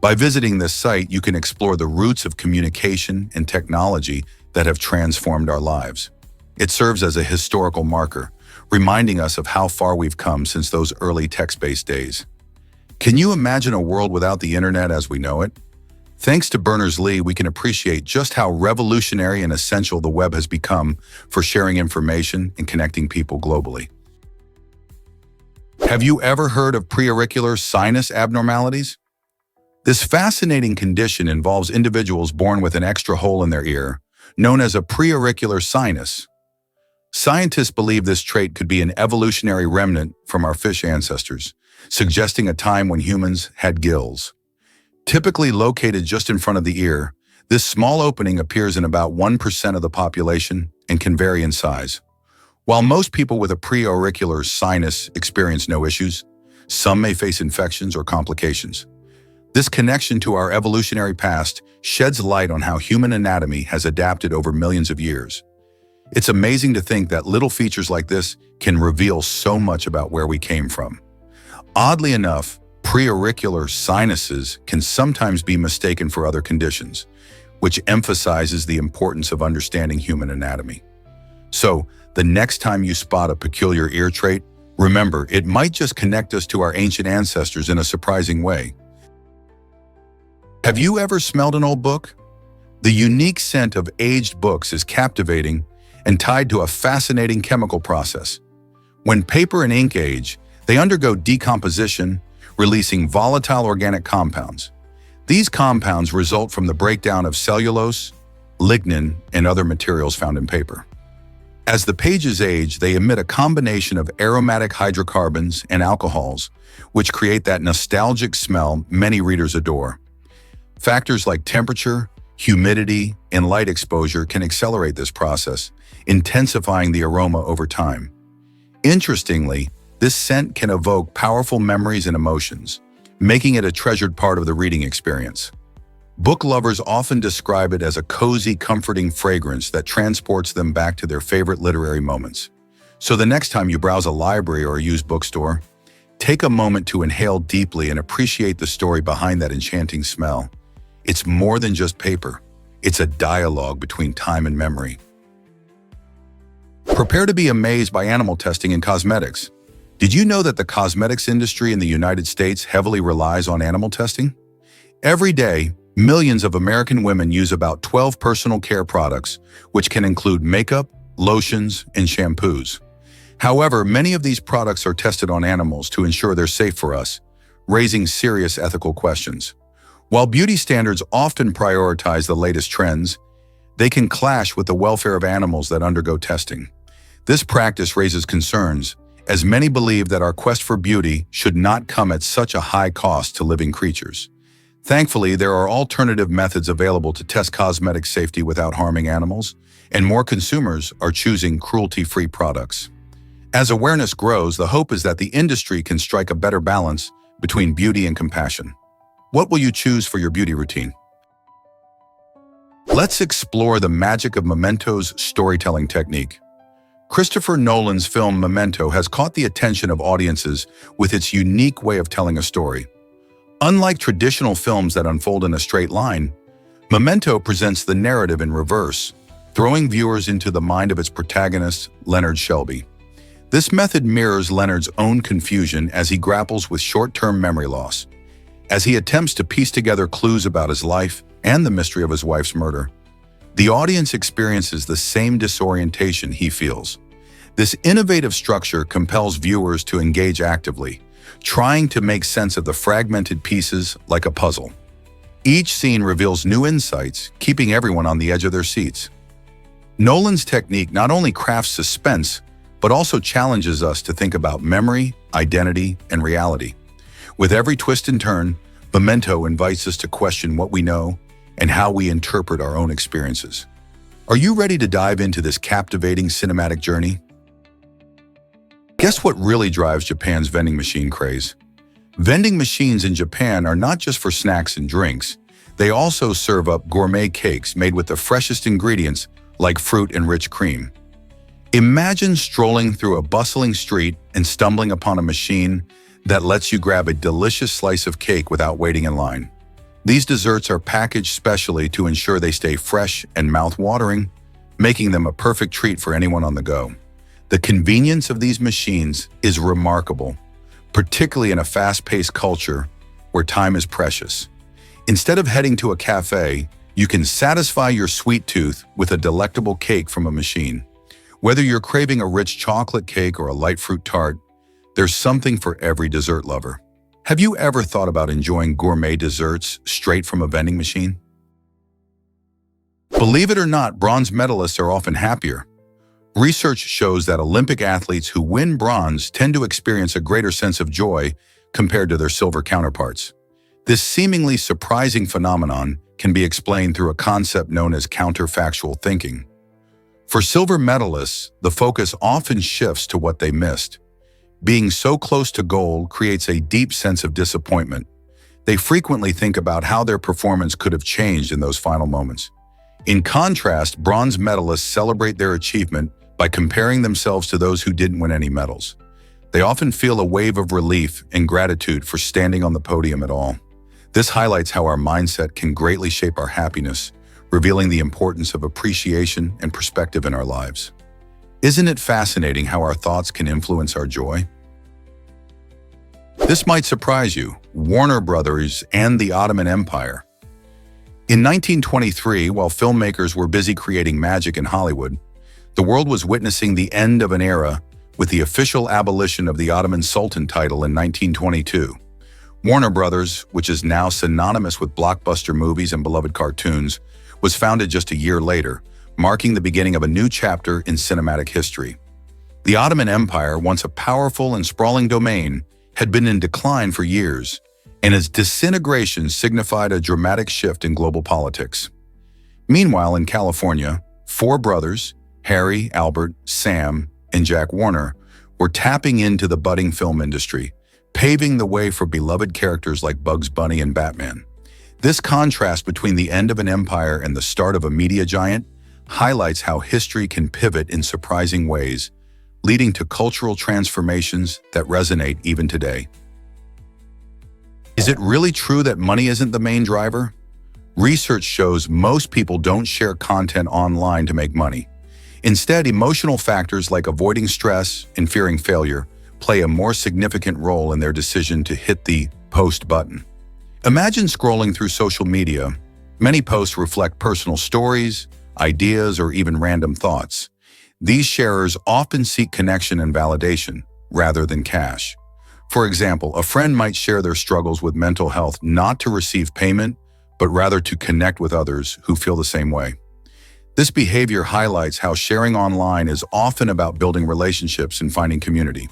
By visiting this site, you can explore the roots of communication and technology that have transformed our lives. It serves as a historical marker, reminding us of how far we've come since those early text-based days. Can you imagine a world without the internet as we know it? Thanks to Berners-Lee, we can appreciate just how revolutionary and essential the web has become for sharing information and connecting people globally. Have you ever heard of preauricular sinus abnormalities? This fascinating condition involves individuals born with an extra hole in their ear, known as a preauricular sinus. Scientists believe this trait could be an evolutionary remnant from our fish ancestors, suggesting a time when humans had gills. Typically located just in front of the ear, this small opening appears in about 1% of the population and can vary in size. While most people with a preauricular sinus experience no issues, some may face infections or complications. This connection to our evolutionary past sheds light on how human anatomy has adapted over millions of years. It's amazing to think that little features like this can reveal so much about where we came from. Oddly enough, preauricular sinuses can sometimes be mistaken for other conditions, which emphasizes the importance of understanding human anatomy. So, the next time you spot a peculiar ear trait, remember, it might just connect us to our ancient ancestors in a surprising way. Have you ever smelled an old book? The unique scent of aged books is captivating and tied to a fascinating chemical process. When paper and ink age, they undergo decomposition, releasing volatile organic compounds. These compounds result from the breakdown of cellulose, lignin, and other materials found in paper. As the pages age, they emit a combination of aromatic hydrocarbons and alcohols, which create that nostalgic smell many readers adore. Factors like temperature, humidity, and light exposure can accelerate this process, intensifying the aroma over time. Interestingly, this scent can evoke powerful memories and emotions, making it a treasured part of the reading experience. Book lovers often describe it as a cozy, comforting fragrance that transports them back to their favorite literary moments. So the next time you browse a library or a used bookstore, take a moment to inhale deeply and appreciate the story behind that enchanting smell. It's more than just paper. It's a dialogue between time and memory. Prepare to be amazed by animal testing in cosmetics. Did you know that the cosmetics industry in the United States heavily relies on animal testing? Every day, millions of American women use about 12 personal care products, which can include makeup, lotions, and shampoos. However, many of these products are tested on animals to ensure they're safe for us, raising serious ethical questions. While beauty standards often prioritize the latest trends, they can clash with the welfare of animals that undergo testing. This practice raises concerns, as many believe that our quest for beauty should not come at such a high cost to living creatures. Thankfully, there are alternative methods available to test cosmetic safety without harming animals, and more consumers are choosing cruelty-free products. As awareness grows, the hope is that the industry can strike a better balance between beauty and compassion. What will you choose for your beauty routine? Let's explore the magic of Memento's storytelling technique. Christopher Nolan's film Memento has caught the attention of audiences with its unique way of telling a story. Unlike traditional films that unfold in a straight line, Memento presents the narrative in reverse, throwing viewers into the mind of its protagonist, Leonard Shelby. This method mirrors Leonard's own confusion as he grapples with short-term memory loss, as he attempts to piece together clues about his life and the mystery of his wife's murder. The audience experiences the same disorientation he feels. This innovative structure compels viewers to engage actively, trying to make sense of the fragmented pieces like a puzzle. Each scene reveals new insights, keeping everyone on the edge of their seats. Nolan's technique not only crafts suspense, but also challenges us to think about memory, identity, and reality. With every twist and turn, Memento invites us to question what we know and how we interpret our own experiences. Are you ready to dive into this captivating cinematic journey? Guess what really drives Japan's vending machine craze? Vending machines in Japan are not just for snacks and drinks. They also serve up gourmet cakes made with the freshest ingredients like fruit and rich cream. Imagine strolling through a bustling street and stumbling upon a machine that lets you grab a delicious slice of cake without waiting in line. These desserts are packaged specially to ensure they stay fresh and mouth-watering, making them a perfect treat for anyone on the go. The convenience of these machines is remarkable, particularly in a fast-paced culture where time is precious. Instead of heading to a cafe, you can satisfy your sweet tooth with a delectable cake from a machine. Whether you're craving a rich chocolate cake or a light fruit tart, there's something for every dessert lover. Have you ever thought about enjoying gourmet desserts straight from a vending machine? Believe it or not, bronze medalists are often happier. Research shows that Olympic athletes who win bronze tend to experience a greater sense of joy compared to their silver counterparts. This seemingly surprising phenomenon can be explained through a concept known as counterfactual thinking. For silver medalists, the focus often shifts to what they missed. Being so close to gold creates a deep sense of disappointment. They frequently think about how their performance could have changed in those final moments. In contrast, bronze medalists celebrate their achievement by comparing themselves to those who didn't win any medals. They often feel a wave of relief and gratitude for standing on the podium at all. This highlights how our mindset can greatly shape our happiness, revealing the importance of appreciation and perspective in our lives. Isn't it fascinating how our thoughts can influence our joy? This might surprise you. Warner Brothers and the Ottoman Empire. In 1923, while filmmakers were busy creating magic in Hollywood, the world was witnessing the end of an era with the official abolition of the Ottoman Sultan title in 1922. Warner Brothers, which is now synonymous with blockbuster movies and beloved cartoons, was founded just a year later, marking the beginning of a new chapter in cinematic history. The Ottoman Empire, once a powerful and sprawling domain, had been in decline for years, and its disintegration signified a dramatic shift in global politics. Meanwhile, in California, four brothers, Harry, Albert, Sam, and Jack Warner, were tapping into the budding film industry, paving the way for beloved characters like Bugs Bunny and Batman. This contrast between the end of an empire and the start of a media giant highlights how history can pivot in surprising ways, leading to cultural transformations that resonate even today. Is it really true that money isn't the main driver? Research shows most people don't share content online to make money. Instead, emotional factors like avoiding stress and fearing failure play a more significant role in their decision to hit the post button. Imagine scrolling through social media. Many posts reflect personal stories, ideas, or even random thoughts. These sharers often seek connection and validation, rather than cash. For example, a friend might share their struggles with mental health not to receive payment, but rather to connect with others who feel the same way. This behavior highlights how sharing online is often about building relationships and finding community.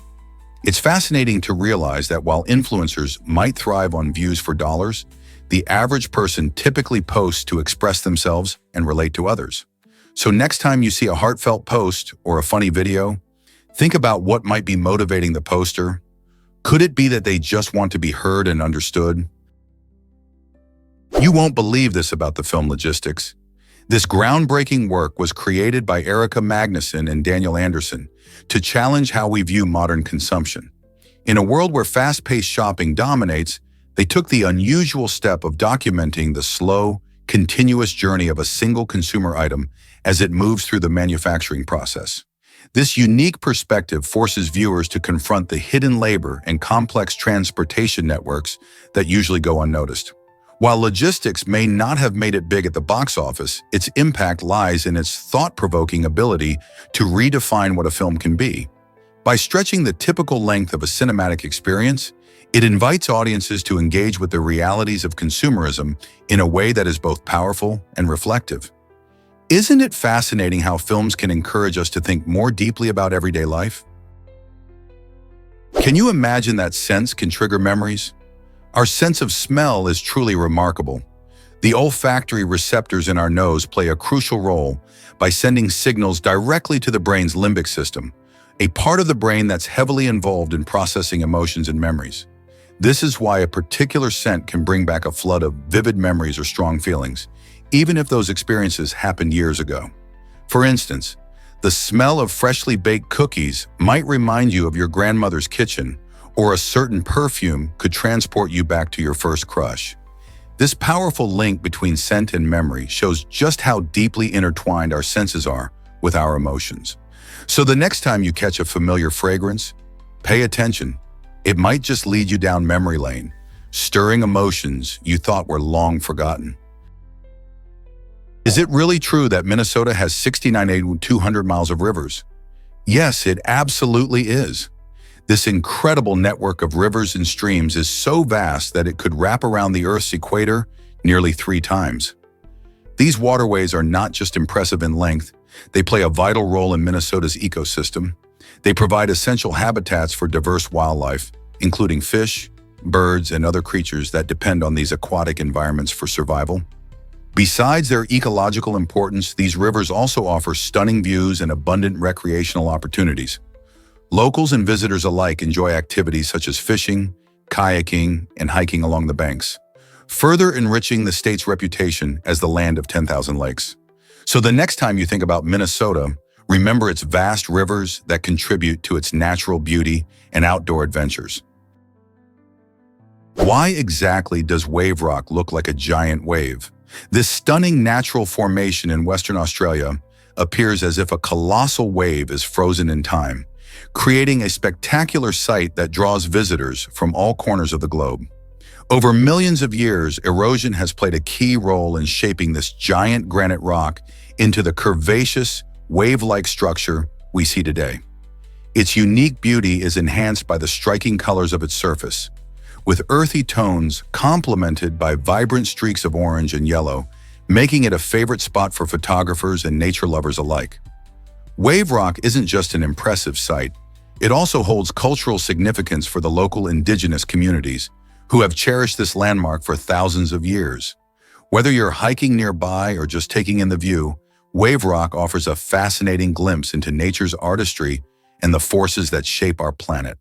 It's fascinating to realize that while influencers might thrive on views for dollars, the average person typically posts to express themselves and relate to others. So next time you see a heartfelt post or a funny video, think about what might be motivating the poster. Could it be that they just want to be heard and understood? You won't believe this about the film Logistics. This groundbreaking work was created by Erica Magnuson and Daniel Anderson to challenge how we view modern consumption. In a world where fast-paced shopping dominates, they took the unusual step of documenting the slow, continuous journey of a single consumer item as it moves through the manufacturing process. This unique perspective forces viewers to confront the hidden labor and complex transportation networks that usually go unnoticed. While Logistics may not have made it big at the box office, its impact lies in its thought-provoking ability to redefine what a film can be. By stretching the typical length of a cinematic experience, it invites audiences to engage with the realities of consumerism in a way that is both powerful and reflective. Isn't it fascinating how films can encourage us to think more deeply about everyday life? Can you imagine that scents can trigger memories? Our sense of smell is truly remarkable. The olfactory receptors in our nose play a crucial role by sending signals directly to the brain's limbic system, a part of the brain that's heavily involved in processing emotions and memories. This is why a particular scent can bring back a flood of vivid memories or strong feelings, even if those experiences happened years ago. For instance, the smell of freshly baked cookies might remind you of your grandmother's kitchen, or a certain perfume could transport you back to your first crush. This powerful link between scent and memory shows just how deeply intertwined our senses are with our emotions. So the next time you catch a familiar fragrance, pay attention. It might just lead you down memory lane, stirring emotions you thought were long forgotten. Is it really true that Minnesota has 69,200 miles of rivers? Yes, it absolutely is. This incredible network of rivers and streams is so vast that it could wrap around the Earth's equator nearly 3 times. These waterways are not just impressive in length, they play a vital role in Minnesota's ecosystem. They provide essential habitats for diverse wildlife, including fish, birds, and other creatures that depend on these aquatic environments for survival. Besides their ecological importance, these rivers also offer stunning views and abundant recreational opportunities. Locals and visitors alike enjoy activities such as fishing, kayaking, and hiking along the banks, further enriching the state's reputation as the land of 10,000 lakes. So the next time you think about Minnesota, remember its vast rivers that contribute to its natural beauty and outdoor adventures. Why exactly does wave rock look like a giant wave? This stunning natural formation in Western Australia appears as if a colossal wave is frozen in time, creating a spectacular sight that draws visitors from all corners of the globe. Over millions of years, erosion has played a key role in shaping this giant granite rock into the curvaceous, wave-like structure we see today. Its unique beauty is enhanced by the striking colors of its surface, with earthy tones complemented by vibrant streaks of orange and yellow, making it a favorite spot for photographers and nature lovers alike. Wave rock isn't just an impressive sight, it also holds cultural significance for the local indigenous communities who have cherished this landmark for thousands of years. Whether you're hiking nearby or just taking in the view, wave rock offers a fascinating glimpse into nature's artistry and the forces that shape our planet.